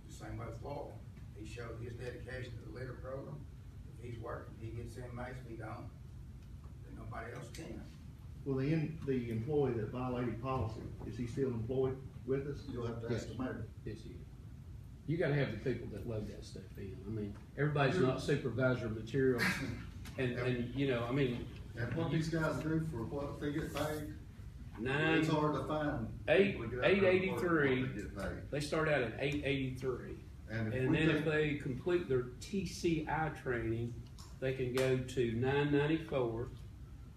The same way with Floyd. He showed his dedication to the litter program. If he's working, he gets inmates. If he don't, then nobody else can. Well, the employee that violated policy, is he still employed with us? You'll have to ask the mayor. Yes, he is. You gotta have the people that load that stuff in. I mean, everybody's not supervisor material, and you know, I mean. And what these guys do for what they get paid, Nine. it's hard to find. $883. They start out at $883, And and then if they complete their TCI training, they can go to $994.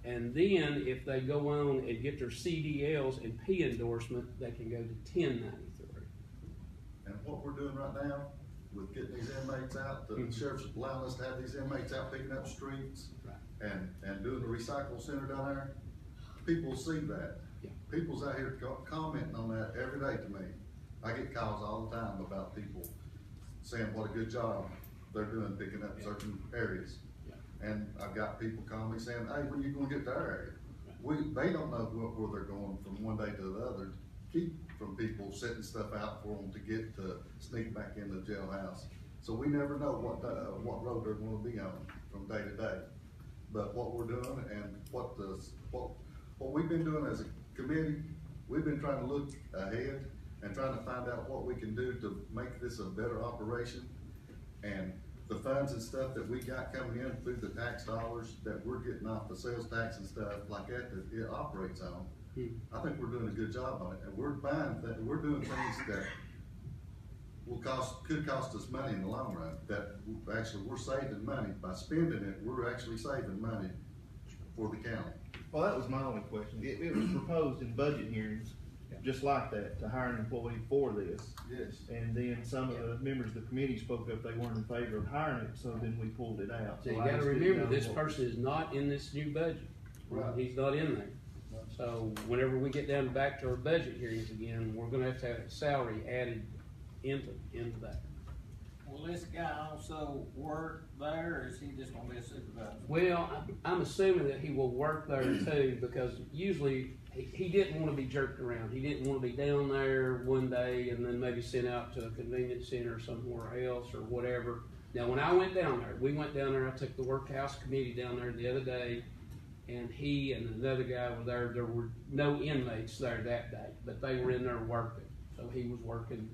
And then if they go on and get their CDLs and P endorsement, they can go to $1093. And what we're doing right now with getting these inmates out, the sheriff's allowing us to have these inmates out picking up streets and doing the recycle center down there. People see that. Yeah. People's out here commenting on that every day to me. I get calls all the time about people saying what a good job they're doing picking up certain areas. And I've got people calling me saying, hey, when are you gonna get to our area? They don't know where they're going from one day to the other. Keep from people setting stuff out for them to get to sneak back in the jailhouse. So we never know what road they're gonna be on from day to day. But what we're doing and what we've been doing as a committee, we've been trying to look ahead and trying to find out what we can do to make this a better operation. And the funds and stuff that we got coming in through the tax dollars that we're getting off the sales tax and stuff like that it operates on. I think we're doing a good job on it, and we're buying that. We're doing things that could cost us money in the long run. That actually we're saving money by spending it. We're actually saving money for the county. Well, that was my only question. It was proposed in budget hearings, just like that, to hire an employee for this. Yes. And then some of the members of the committee spoke up, they weren't in favor of hiring it, so then we pulled it out. So you I gotta just didn't remember, know this what person is not in this new budget. Right. He's not in there. So whenever we get down back to our budget hearings again, we're gonna have to have a salary added into that. Will this guy also work there, or is he just gonna be a supervisor? Well, I'm assuming that he will work there too, because usually he didn't wanna be jerked around. He didn't wanna be down there one day and then maybe sent out to a convenience center somewhere else or whatever. Now, when I went down there, I took the workhouse committee down there the other day, and he and another guy were there. There were no inmates there that day, but they were in there working. So he was working,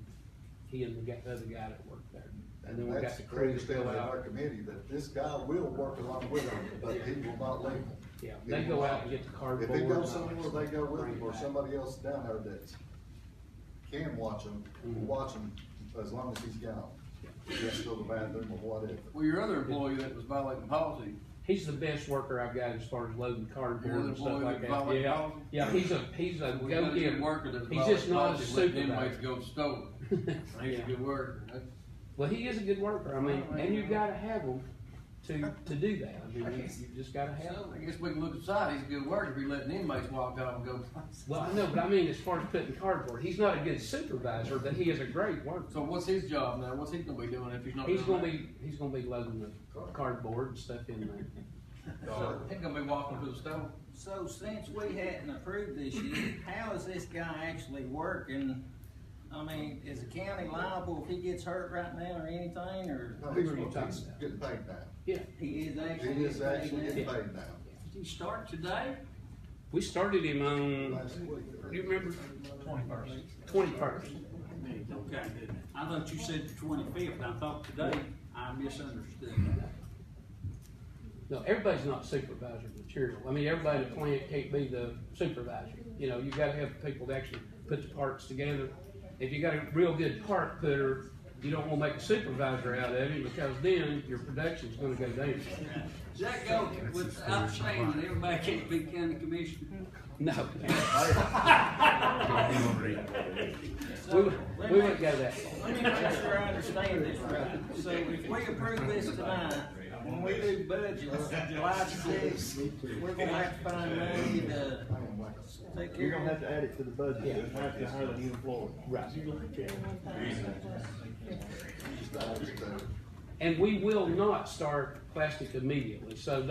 he and the other guy that worked there. And then we got the crew to go out. Our committee that this guy will work along with them, but he will not leave them. Yeah, they go out and get the cardboard. If he goes somewhere, they go with him, or somebody else down there that can watch him, will watch him as long as he's gone. He has to go to the bathroom or whatever. Well, your other employee that was violating policy. He's the best worker I've got as far as loading cardboard and stuff like that. Violating Yeah, policy? yeah, he's a go-getter. Worker that's He's just not a letting supervisor. inmates go to store. He's a good worker. Well, he is a good worker. I mean, and you've got to have him to do that. I mean, you just got to have him. I guess we can look aside. He's a good worker if he's letting inmates walk out and go places. Well, I know, but I mean, as far as putting cardboard, he's not a good supervisor, but he is a great worker. So what's his job now? What's he gonna be doing if he's not? He's gonna be loading the cardboard and stuff in there. So he's gonna be walking to the store. So since we hadn't approved this yet, how is this guy actually working? I mean, is the county liable if he gets hurt right now or anything, or? No, he's getting paid now. Yeah. He is actually. He is actually getting paid now. Did he start today? We started him on, do you remember? 21st. 21st. Okay, I thought you said the 25th, and I thought today I misunderstood that. No, everybody's not supervisor material. I mean, everybody in the plant can't be the supervisor. You know, you gotta have people that actually put the parts together. If you got a real good part putter, you don't wanna make a supervisor out of him, because then your production's gonna go down. Does that go without saying that everybody can't be county commissioner? No. We wouldn't go that far. Let me make sure I understand this right. So if we approve this tonight, when we do budgets, July 6th, we're gonna have to find money to take care You're of gonna have to add it to the budget, you have to hire the new employee. Right. And we will not start plastic immediately, so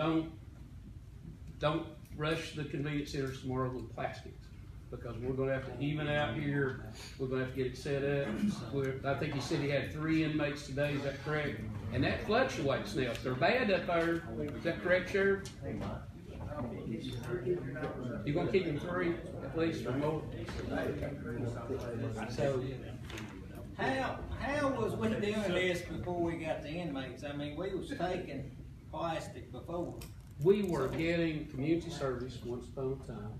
don't rush the convenience centers tomorrow with plastics, because we're gonna have to even out here, we're gonna have to get it set up. I think he said he had 3 inmates today, is that correct? And that fluctuates now, if they're bad up there, is that correct, Sheriff? You gonna keep them 3 at least, or more? So, How was we doing this before we got the inmates? I mean, we was taking plastic before. we were getting community service once upon a time.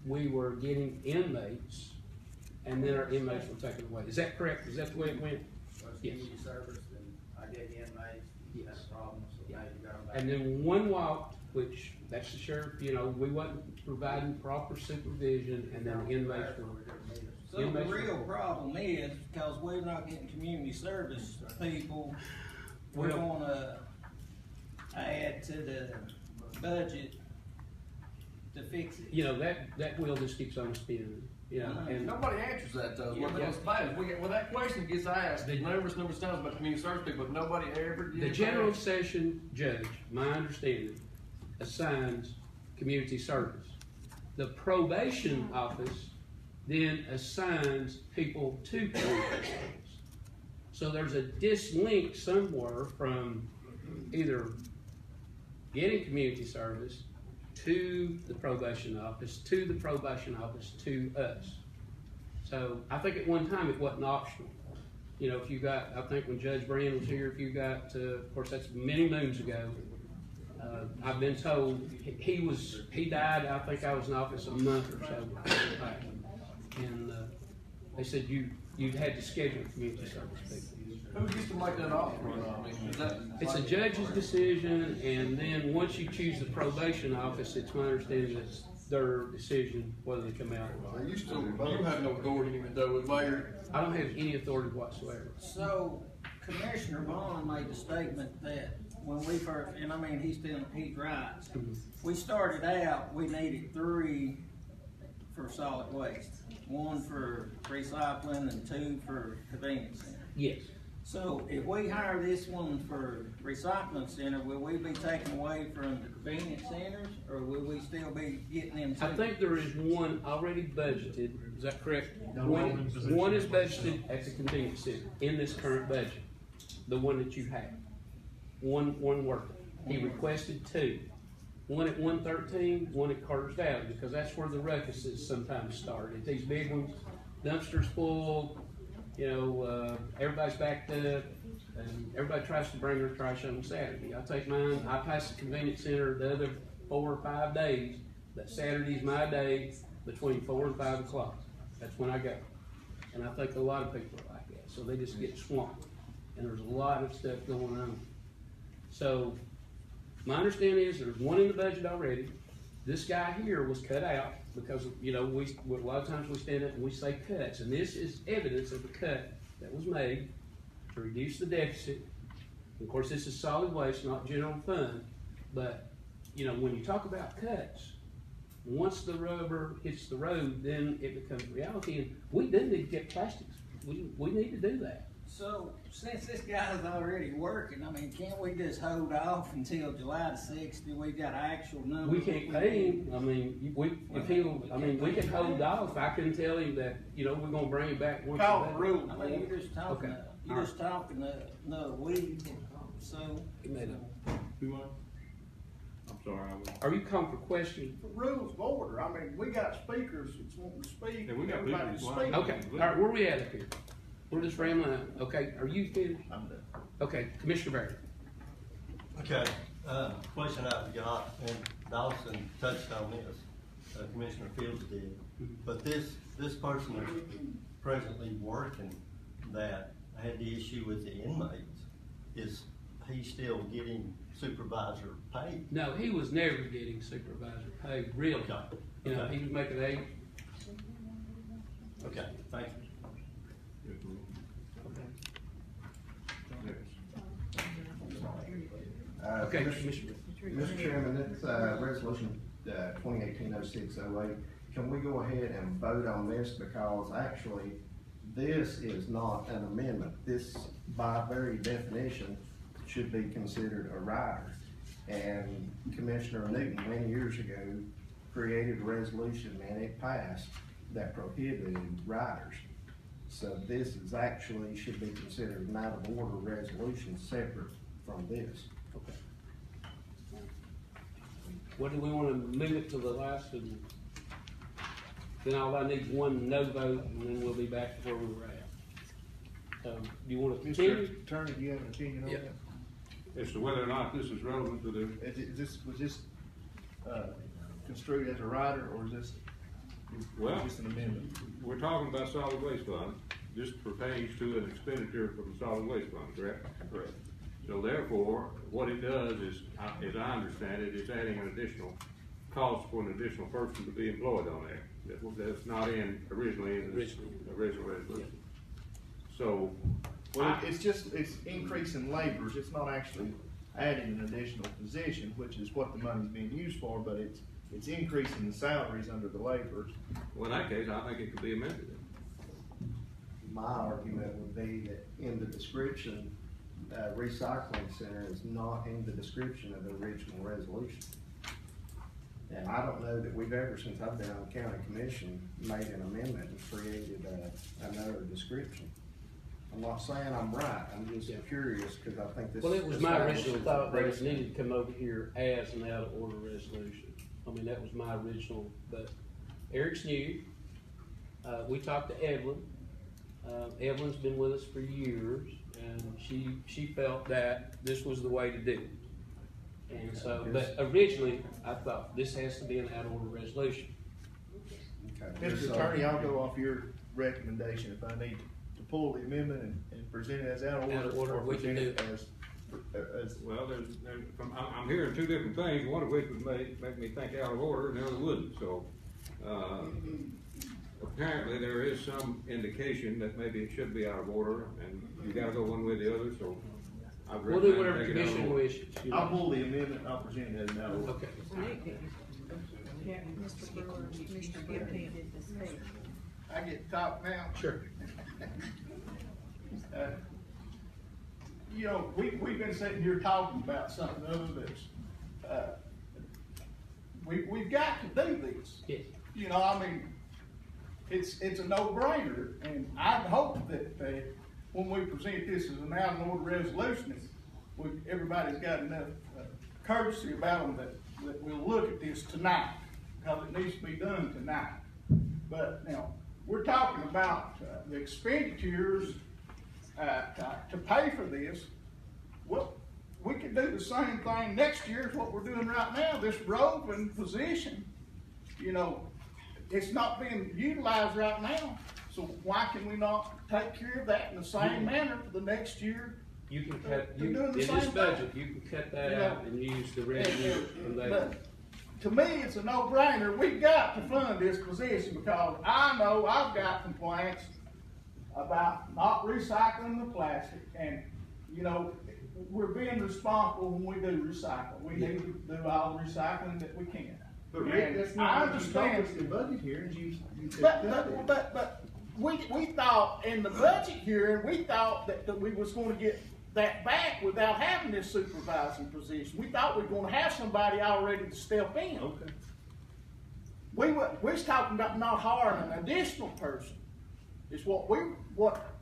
We were getting inmates, and then our inmates were taken away. Is that correct? Is that the way it went? Yes. Community service, and I get the inmates, Yes. that's a problem, so now you got them back. And then one walked, which that's the sheriff, you know, we wasn't providing proper supervision, and then the inmates were. So the real problem is, because we're not getting community service people, we're gonna add to the budget to fix it. You know, that wheel just keeps on spinning, you know, and. Nobody answers that though, what those matters. When that question gets asked, numerous times about community service people, but nobody ever did. The general session judge, my understanding, assigns community service. The probation office then assigns people to community service. So there's a dislink somewhere from either getting community service to the probation office, to the probation office, to us. So I think at one time it wasn't optional. You know, if you got, I think when Judge Brand was here, if you got, of course that's many moons ago, I've been told he died, I think I was in office a month or so before he died. And they said you had to schedule community service people. Who gets to make that offer? I mean, is that It's a judge's decision, and then once you choose the probation office, it's my understanding that it's their decision whether they come out or not. You have no authority even though with mayor. I don't have any authority whatsoever. So Commissioner Bond made the statement that when we first, and I mean, he's right. We started out, we needed 3 for solid waste. 1 for recycling and 2 for convenience center. Yes. So if we hire this one for recycling center, will we be taking away from the convenience centers, or will we still be getting them too? I think there is one already budgeted, is that correct? No, One is budgeted at the convenience center in this current budget, the one that you have. One worker. He requested 2. One at 113, one at Carter's Valley, because that's where the ruckuses sometimes start. At these big ones, dumpsters full, you know, everybody's backed up, and everybody tries to bring their trash on Saturday. I take mine, I pass the convenience center the other 4 or 5 days, but Saturday's my day between 4 and 5 o'clock. That's when I go. And I think a lot of people are like that, so they just get swamped. And there's a lot of stuff going on. So, my understanding is there's one in the budget already. This guy here was cut out because, you know, a lot of times we stand up and we say cuts, and this is evidence of the cut that was made to reduce the deficit. Of course, this is solid waste, not general fund, but, you know, when you talk about cuts, once the rubber hits the road, then it becomes reality, and we do need to get plastics. We need to do that. So, since this guy's already working, I mean, can't we just hold off until July the 6th till we got actual numbers? We can't pay him. I mean, we can hold off. I can tell him that, you know, we're gonna bring him back once. Call the rule. I mean, you're just talking, Okay. you're just talking another week, so. I'm sorry, Are you calling for questions? Rules of order, I mean, we got speakers that's wanting to speak. Yeah, we got everybody's people speaking. Okay, all right, where we at up here? We're just rambling out. Okay, are you finished? I'm done. Okay, Commissioner Barrett. Okay, question I've got, and Dawson touched on this, Commissioner Fields did, but this person is presently working that had the issue with the inmates. Is he still getting supervisor pay? No, he was never getting supervisor pay, really. Okay. You know, he was making $8. Okay, thank you. Okay, Mr. Chairman, that's, resolution, 2018-0608. Can we go ahead and vote on this, because actually, this is not an amendment. This, by very definition, should be considered a rider. And Commissioner Newton, many years ago, created a resolution, and it passed, that prohibited riders. So this is actually, should be considered an out of order resolution separate from this. Okay. What do we want to move it to the last, and then all I need is one no vote, and then we'll be back to where we were at. Do you want to continue? Mr. Attorney, do you have an opinion on Yeah. that? As to whether or not this is relevant to the, Was this construed as a rider, or is this an amendment? we're talking about solid waste fund. This pertains to an expenditure from the solid waste fund, correct? Correct. So therefore, what it does is, as I understand it, it's adding an additional cost for an additional person to be employed on there. That's not originally in the original resolution. So. Well, it's increasing laborers, it's not actually adding an additional position, which is what the money's being used for, but it's increasing the salaries under the laborers. Well, in that case, I think it could be amended. My argument would be that in the description, recycling center is not in the description of the original resolution. And I don't know that we've ever, since I've been on the county commission, made an amendment and created another description. I'm not saying I'm right, I'm just curious, because I think this. Well, it was my original thought that it needed to come over here as an out of order resolution. I mean, that was my original, but Eric's new. We talked to Evelyn. Evelyn's been with us for years, and she felt that this was the way to do it. And so, but originally, I thought this has to be an out of order resolution. Okay. Mr. Attorney, I'll go off your recommendation if I need to pull the amendment and present it as out of order, or we can present do it as. Well, I'm hearing two different things, one of which would make me think out of order, and the other wouldn't, so, apparently there is some indication that maybe it should be out of order, and you gotta go one way or the other, so. We'll do whatever the commission wishes. I'll pull the amendment, I'll present it as an out of order. Okay. Yeah, Mr. Brewer, Commissioner Gibney did this speech. I get to talk now? Sure. You know, we've been sitting here talking about something other that's, we've got to do this. Yes. You know, I mean, it's a no-brainer, and I hope that, when we present this as an out-of-order resolution, everybody's got enough courtesy about them that we'll look at this tonight, because it needs to be done tonight. But now, we're talking about the expenditures to pay for this. Well, we could do the same thing next year as what we're doing right now. This roving position, you know, it's not being utilized right now. So why can we not take care of that in the same manner for the next year? You can cut, in doing the this same budget, thing. you can cut that out and use the revenue from that. But to me, it's a no-brainer. We've got to fund this position, because I know I've got complaints about not recycling the plastic, and you know, we're being responsible when we do recycle. We need to do all the recycling that we can. But Rick, that's not what you told us in the budget hearings, you said. But we thought in the budget hearing, we thought that we was gonna get that back without having this supervising position. We thought we were gonna have somebody already to step in. Okay. We was talking about not hiring an additional person. It's what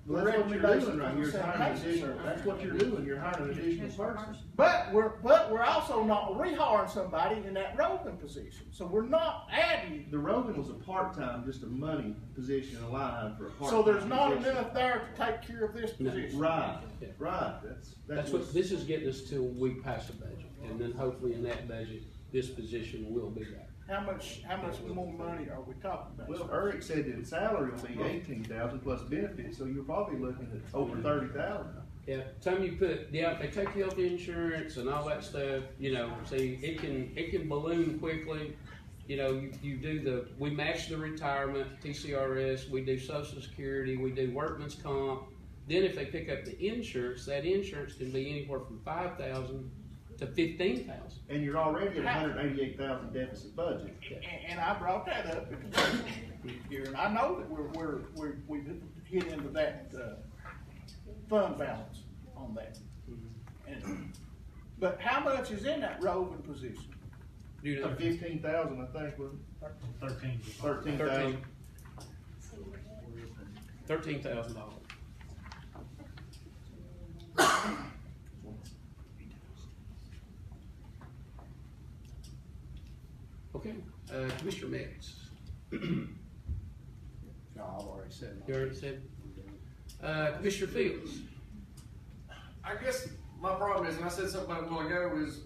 the Well, that's what you're recommendation doing right from here, the is hiring an sanitation additional, service. that's what you're doing, you're hiring an additional person. But we're also not rehiring somebody in that roving position, so we're not adding. The roving was a part-time, just a money position, a line for a part-time. So there's not position. enough there to take care of this No. position. Right, Yeah. right, That's what, this is getting us till we pass a budget, and then hopefully in that budget, this position will be there. How much more money are we talking about? Well, Eric said that salary will be 18,000 plus benefits, so you're probably looking at over 30,000. Yeah, time you put, yeah, they take health insurance and all that stuff, you know, see, it can balloon quickly. You know, you do we match the retirement, TCRS, we do Social Security, we do workman's comp. Then if they pick up the insurance, that insurance can be anywhere from 5,000 to 15,000. And you're already at 188,000 deficit budget. And I brought that up here, and I know that we hit into that, fund balance on that. But how much is in that roving position? 15,000, I think, was 13,000. $13,000. Okay, Commissioner Metz. No, I've already said You already said? Commissioner Fields. I guess my problem is, and I said something about it a while ago, is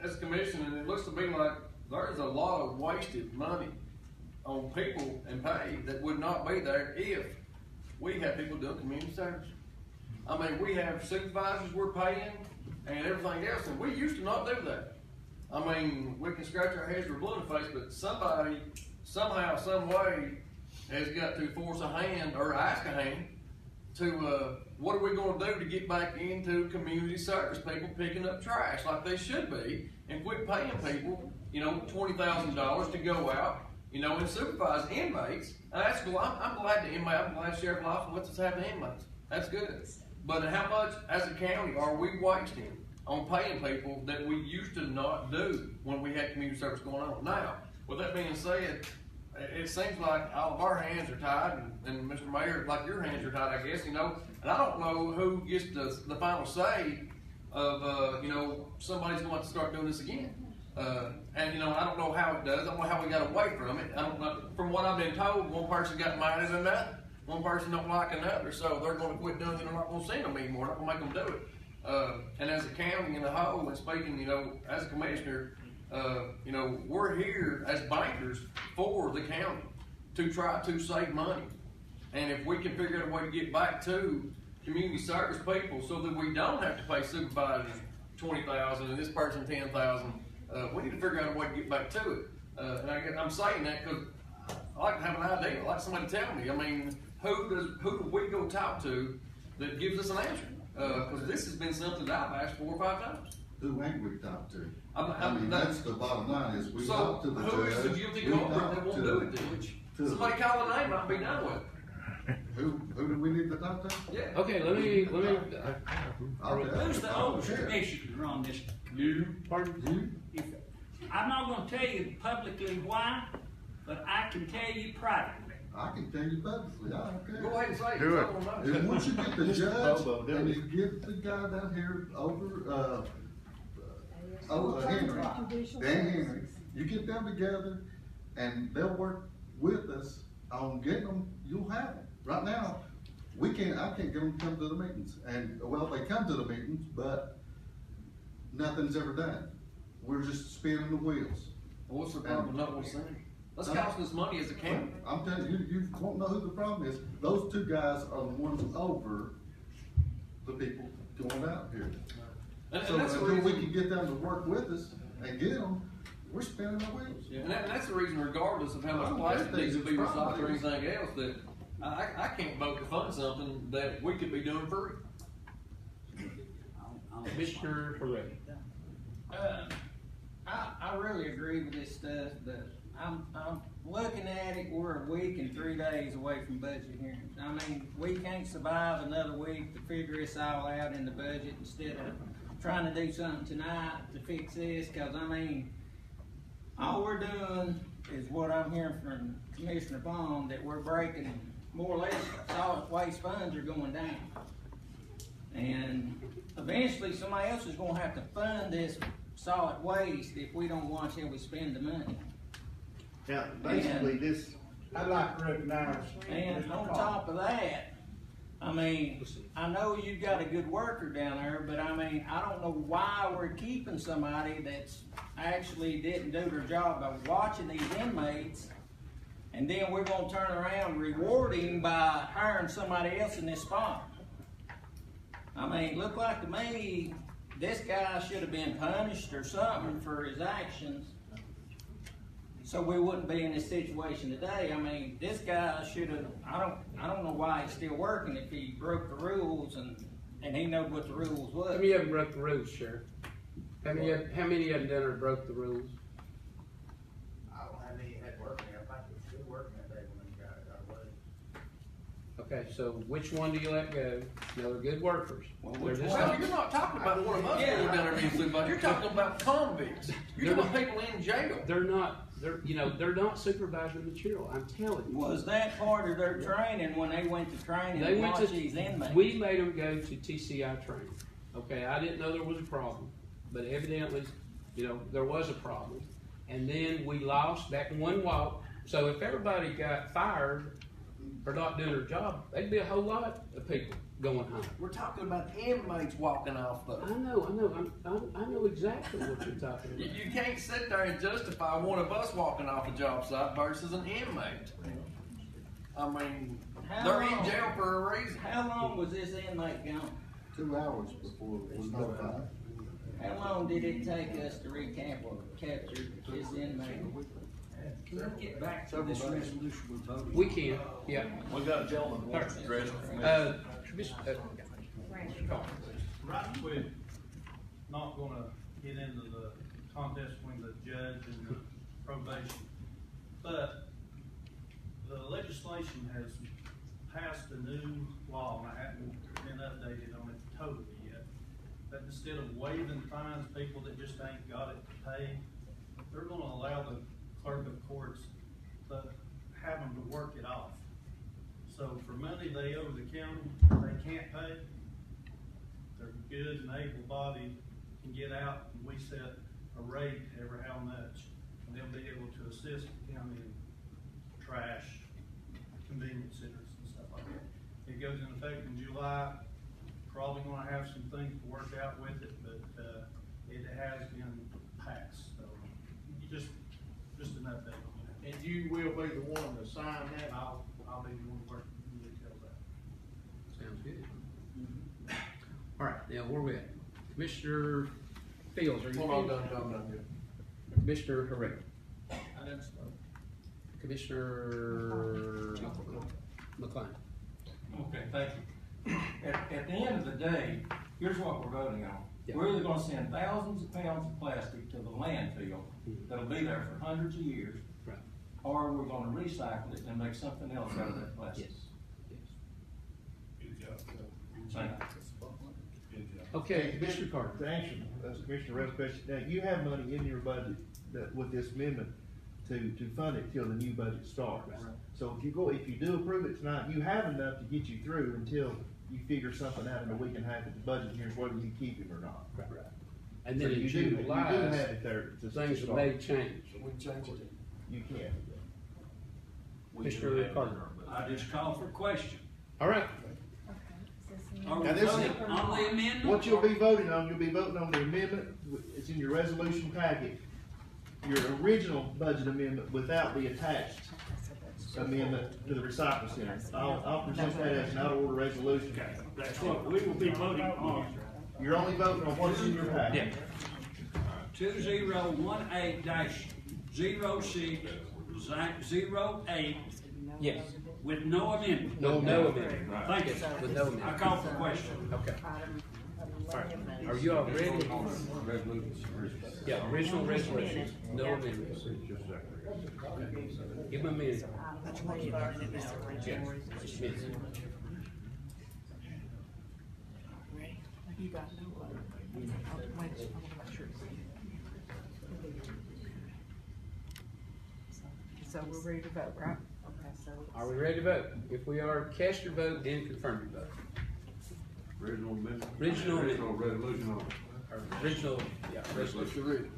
as a commission, and it looks to me like there's a lot of wasted money on people and pay that would not be there if we had people doing community service. I mean, we have supervisors we're paying and everything else, and we used to not do that. I mean, we can scratch our heads, we're blue in the face, but somebody, somehow, some way, has got to force a hand or ask a hand to, what are we going to do to get back into community service, people picking up trash like they should be, and quit paying people, you know, $20,000 to go out, you know, and supervise inmates. And that's cool. I'm glad the inmate, I'm glad Sheriff Lawson lets us have the inmates. That's good. But how much, as a county, are we wasting on paying people that we used to not do when we had community service going on? Now, with that being said, it seems like all of our hands are tied, and Mr. Mayor, like your hands are tied, I guess, you know, and I don't know who gets the final say of, you know, somebody's going to start doing this again. And, you know, I don't know how it does. I don't know how we got away from it. I don't know. From what I've been told, one person got mad at another. One person don't like another, so they're going to quit doing it. They're not going to send them anymore. They're not going to make them do it. And as a county in the whole, and speaking, you know, as a commissioner, you know, we're here as bankers for the county to try to save money. And if we can figure out a way to get back to community service people so that we don't have to pay supervisors $20,000 and this person $10,000, we need to figure out a way to get back to it. And I'm saying that because I like to have an idea. I like somebody to tell me. I mean, who do we go talk to that gives us an answer? Because this has been something that I've asked 4 or 5 times. Who ain't we talked to? I mean, that's the bottom line is we so talked to the judge. Who is the guilty culprit that won't do it then? Somebody call a name, I'll be done with it. Who do we need to talk to? Yeah. Okay, let me. Who's the oldest commissioner on this? You. Pardon? You? I'm not gonna tell you publicly why, but I can tell you privately. I can tell you publicly, I don't care. Go ahead and say it. Do it. And once you get the judge, Bobo, and you get the guy down here over, Henry, Dan Henry, you get them together, and they'll work with us on getting them, you'll have them. Right now, I can't get them to come to the meetings, and, well, they come to the meetings, but nothing's ever done. We're just spinning the wheels. Well, what's the problem with not what's saying? Let's cost us money as a county. I'm telling you, you won't know who the problem is. Those 2 guys are the ones over the people going out here. And So that's the until we reason, can get them to work with us and get them, we're spinning our wheels. yeah, and that's the reason, regardless of how much plastic needs to be recycled or anything else, that I can't vote to fund something that we could be doing free. Mr. Hooray. I really agree with this stuff, but I'm looking at it, we're a week and 3 days away from budget hearings. I mean, we can't survive another week to figure this all out in the budget instead of trying to do something tonight to fix this, cause I mean, all we're doing is what I'm hearing from Commissioner Bond, that we're breaking more or less, solid waste funds are going down. And eventually, somebody else is gonna have to fund this solid waste if we don't watch how we spend the money. Now, basically, this, I'd like to recognize. And on top of that, I mean, I know you've got a good worker down there, but I mean, I don't know why we're keeping somebody that's actually didn't do their job by watching these inmates, and then we're gonna turn around and reward him by hiring somebody else in this spot. I mean, look like to me, this guy should have been punished or something for his actions, so we wouldn't be in this situation today. I mean, this guy should have, I don't know why he's still working if he broke the rules and he knew what the rules was. How many of them broke the rules, Sheriff? How many of them done or broke the rules? I don't have any had working, I think it was still working that day when they got it out of the way. Okay, so which one do you let go? No, they're good workers. Well, you're not talking about one of us people down there being supervised. You're talking about convicts. You're talking about people in jail. They're not supervising material. I'm telling you. Was that part of their training when they went to training They to went watch to. these inmates? We made them go to TCI training. Okay, I didn't know there was a problem, but evidently, there was a problem. And then we lost that one walk. So if everybody got fired for not doing their job, there'd be a whole lot of people going home. We're talking about inmates walking off though. I know exactly what you're talking about. You can't sit there and justify one of us walking off a job site versus an inmate. I mean, they're in jail for a reason. How long was this inmate gone? 2 hours before it was notified. How long did it take us to capture this inmate? Can we get back to this resolution we voted? We can, yeah. We got a gentleman who wants to address it. Right, we're not gonna get into the contest between the judge and the probation, but the legislation has passed a new law, and I haven't been updated on it totally yet, that instead of waiving fines people that just ain't got it to pay, they're gonna allow the clerk of courts to have them to work it off. So for money they owe the county, they can't pay, they're good and able-bodied, can get out, and we set a rate every how much, and they'll be able to assist the county in trash, convenience centers and stuff like that. It goes in effect in July, probably gonna have some things to work out with it, but, it has been passed, so just an update on that. And you will be the one to sign that? I'll be the one working the details out. Sounds good. All right, now where we at? Commissioner Fields, are you Hold on, finished? done. Commissioner Herrera. I didn't start. Commissioner McLean. Okay, thank you. At the end of the day, here's what we're voting on. Yeah. We're either gonna send thousands of pounds of plastic to the landfill that'll be there for hundreds of years, Right. or we're gonna recycle it and make something else out of that plastic. Yes. Good job. Thank you. Okay, Commissioner Carter. To answer Commissioner Rell's question, now, you have money in your budget that, with this amendment, to fund it till the new budget starts. Right. So if you do approve it tonight, you have enough to get you through until you figure something out in a week and a half at the budget hearings, whether you keep him or not. Right. And then So in you do July, have it there to things start. may change. We change it. You can. Commissioner Carter. I just call for question. All right. Are we Now, this is- voting on the amendment? What you'll be voting on, you'll be voting on the amendment, it's in your resolution packet, your original budget amendment without the attached amendment to the recycle center. I'll present that as an out-of-order resolution. Okay, that's what we will be voting on. You're only voting on what's in your packet. 2018-06-08, Yes. with no amendment. No amendment. Thank you. With no amendment. I call for question. Okay. All right. Are you all ready? Yeah, original resolution, no amendments. Give them a minute. That's what you are, and it's original. Just a minute. Ready? You got no one. Wait, I want to make sure. So we're ready to vote, right? Okay, so so. Are we ready to vote? If we are, cast your vote and confirm your vote. Original amendment. Original resolution on. Or original, yeah, resolution.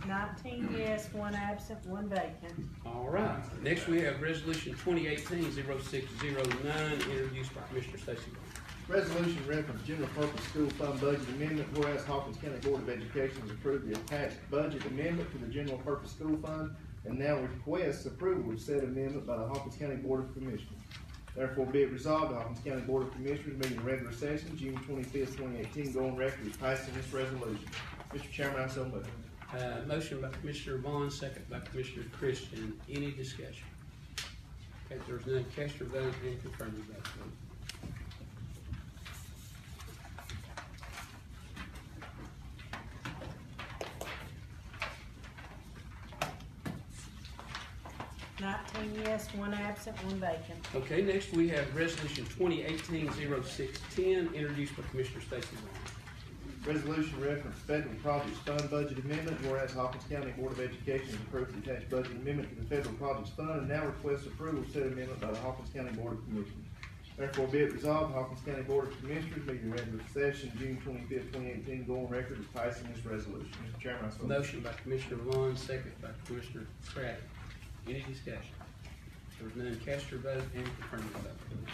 19 yes, 1 absent, 1 vacant. All right. Next, we have resolution 2018-0609, introduced by Commissioner Stacy Bond. Resolution reference general purpose school fund budget amendment, whereas Hawkins County Board of Education has approved the attached budget amendment to the general purpose school fund and now requests approval of said amendment by the Hawkins County Board of Commissioners. Therefore, be it resolved, the Hawkins County Board of Commissioners meeting in regular session, June 25th, 2018, go on record as passing this resolution. Mr. Chairman, I so move. Motion by Commissioner Vaughn, second by Commissioner Christian. Any discussion? Okay, if there's none, cast your vote and confirm your vote, please. Yes, 1 absent, 1 vacant. Okay, next we have resolution 2018-0610, introduced by Commissioner Stacy Bond. Resolution reference federal projects fund budget amendment, whereas Hawkins County Board of Education has approved the attached budget amendment to the federal projects fund and now requests approval of said amendment by the Hawkins County Board of Commissioners. Therefore, be it resolved, the Hawkins County Board of Commissioners meeting in regular session, June 25th, 2018, go on record as passing this resolution. Mr. Chairman, I so move. Motion by Commissioner Vaughn, second by Commissioner Pratt. Any discussion? If there's none, cast your vote and confirm your vote, please.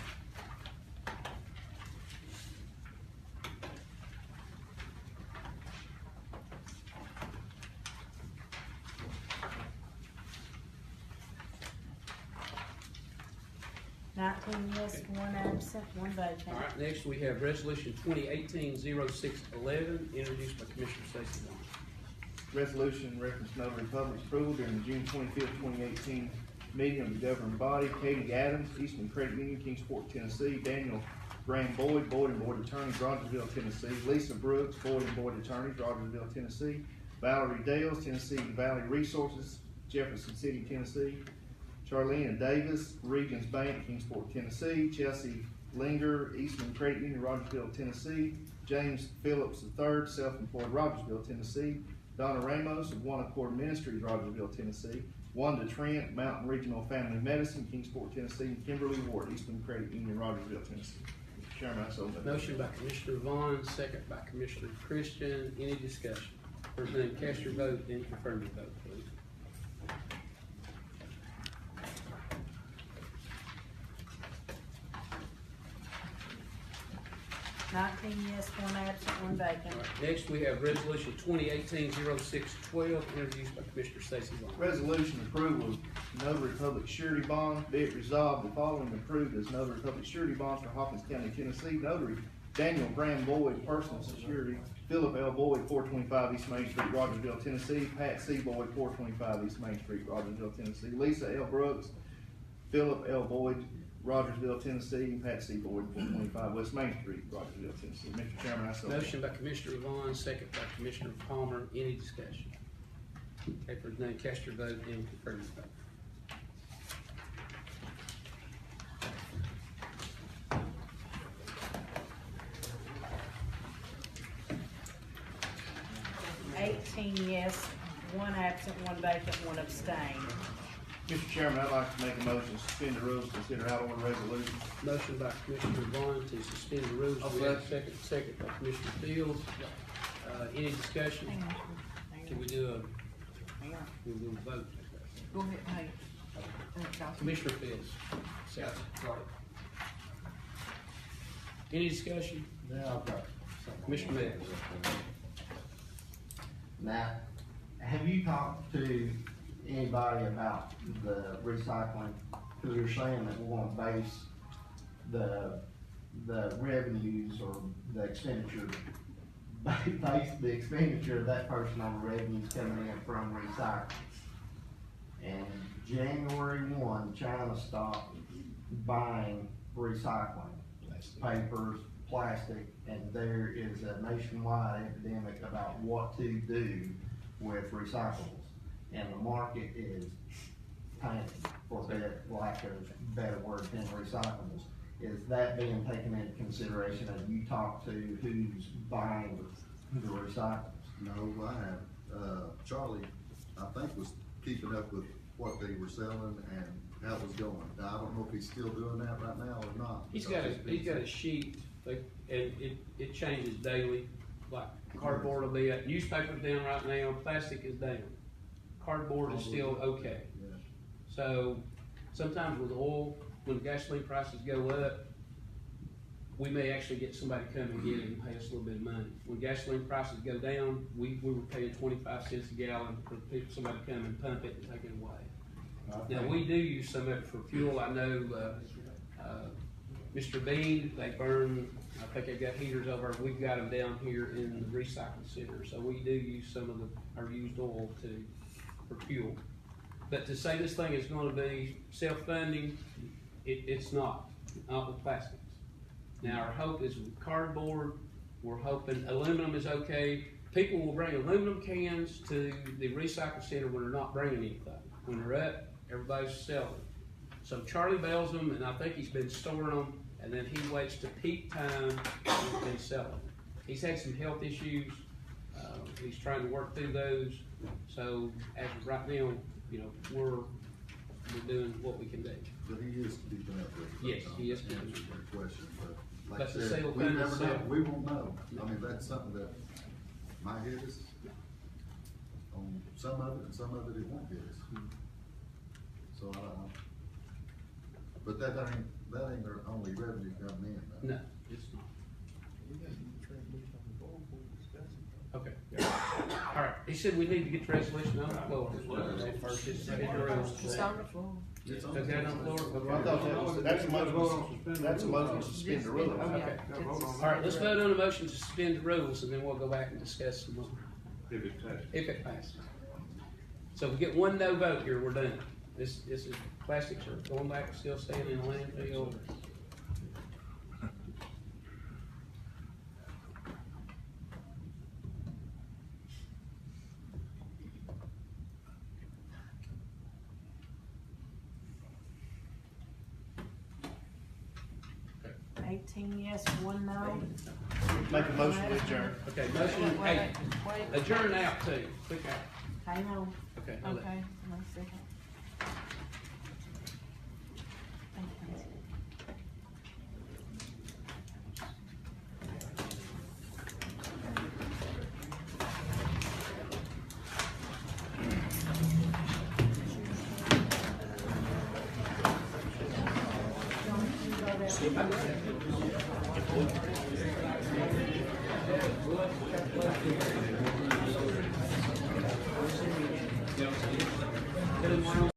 Yes, 1 absent, 1 vacant. All right, next we have resolution 2018-0611, introduced by Commissioner Stacy Bond. Resolution reference notary public approval during the June 25th, 2018 meeting of the governing body. Katie Adams, Eastman Credit Union, Kingsport, Tennessee. Daniel Graham Boyd, Boyd and Boyd Attorneys, Rogersville, Tennessee. Lisa Brooks, Boyd and Boyd Attorneys, Rogersville, Tennessee. Valerie Dales, Tennessee Valley Resources, Jefferson City, Tennessee. Charlene Davis, Regions Bank, Kingsport, Tennessee. Chelsea Linger, Eastman Credit Union, Rogersville, Tennessee. James Phillips III, self-employed, Rogersville, Tennessee. Donna Ramos of One Accord Ministries, Rogersville, Tennessee. Wanda Trent, Mountain Regional Family Medicine, Kingsport, Tennessee. And Kimberly Ward, Eastman Credit Union, Rogersville, Tennessee. Mr. Chairman, I so move. Motion by Commissioner Vaughn, second by Commissioner Christian. Any discussion? If there's none, cast your vote and confirm your vote, please. Yes, 1 absent, 1 vacant. All right, next we have resolution 2018-0612, introduced by Commissioner Stacy Bond. Resolution approval of notary public surety bond. Be it resolved, the following approved as notary public surety bonds for Hawkins County, Tennessee. Notary Daniel Graham Boyd, personal security. Philip L. Boyd, 425 East Main Street, Rogersville, Tennessee. Pat C. Boyd, 425 East Main Street, Rogersville, Tennessee. Lisa L. Brooks, Philip L. Boyd, Rogersville, Tennessee, and Pat C. Boyd, 425 West Main Street, Rogersville, Tennessee. Mr. Chairman, I so move. Motion by Commissioner Vaughn, second by Commissioner Palmer. Any discussion? Okay, if there's none, cast your vote and confirm your vote. Yes, 1 absent, 1 vacant, 1 abstain. Mr. Chairman, I'd like to make a motion to suspend the rules, consider out order resolution. Motion by Commissioner Vaughn to suspend the rules. We have second by Commissioner Fields. Any discussion? Can we do a vote? Go ahead, hey. Commissioner Fields. Second. Any discussion? Yeah, okay. Commissioner Mills. Now, have you talked to anybody about the recycling? Because you're saying that we're gonna base the revenues or the expenditure, base the expenditure of that person on the revenues coming in from recycling. And January 1, China stopped buying recycling, papers, plastic, and there is a nationwide epidemic about what to do with recyclables. And the market is tanking, for lack of a better word than recyclables. Is that being taken into consideration as you talk to who's buying the recyclables? No, I haven't. Charlie, I think, was keeping up with what they were selling and how it was going. Now, I don't know if he's still doing that right now or not. He's got a sheet, like, and it changes daily, like cardboard will be up, newspaper's down right now, plastic is down. Cardboard is still okay. Yeah. So sometimes with oil, when gasoline prices go up, we may actually get somebody to come and get it and pay us a little bit of money. When gasoline prices go down, we were paying 25 cents a gallon for somebody to come and pump it and take it away. Now, we do use some of it for fuel. I know, Mr. Bean, they burn, I think they've got heaters over, we've got them down here in the recycling center. So we do use some of our used oil for fuel. But to say this thing is gonna be self-funding, it's not with plastics. Now, our hope is with cardboard, we're hoping aluminum is okay. People will bring aluminum cans to the recycle center when they're not bringing anything. When they're up, everybody's selling. So Charlie bails them, and I think he's been storing them, and then he waits to peak time and then sell them. He's had some health issues. He's trying to work through those. So as of right now, you know, we're doing what we can do. But he is keeping up with it. Yes, he is keeping up. Answers that question, but like But I the said, sale we fund never know, itself- we won't know. I mean, that's something that might hit us on some of it, and some of it won't hit us. So I don't know. But that ain't their only revenue coming in, though. No, it's not. Okay. All right, he said we need to get the resolution on the floor. First, it's the rules. It's on the floor. It's on Okay, on the floor? I thought that's a motion to suspend the rules. Okay. All right, let's vote on the motion to suspend the rules, and then we'll go back and discuss some more. If it passes. If it passes. So if we get one no vote here, we're done. This is, plastics are going back, still staying in the landfill. Okay. 18 yes, 1 no. Make a motion to adjourn. Okay, motion, hey, Wait. adjourn out too, quick out. Hang on. Okay. I'll let- Okay, one second. Thank you.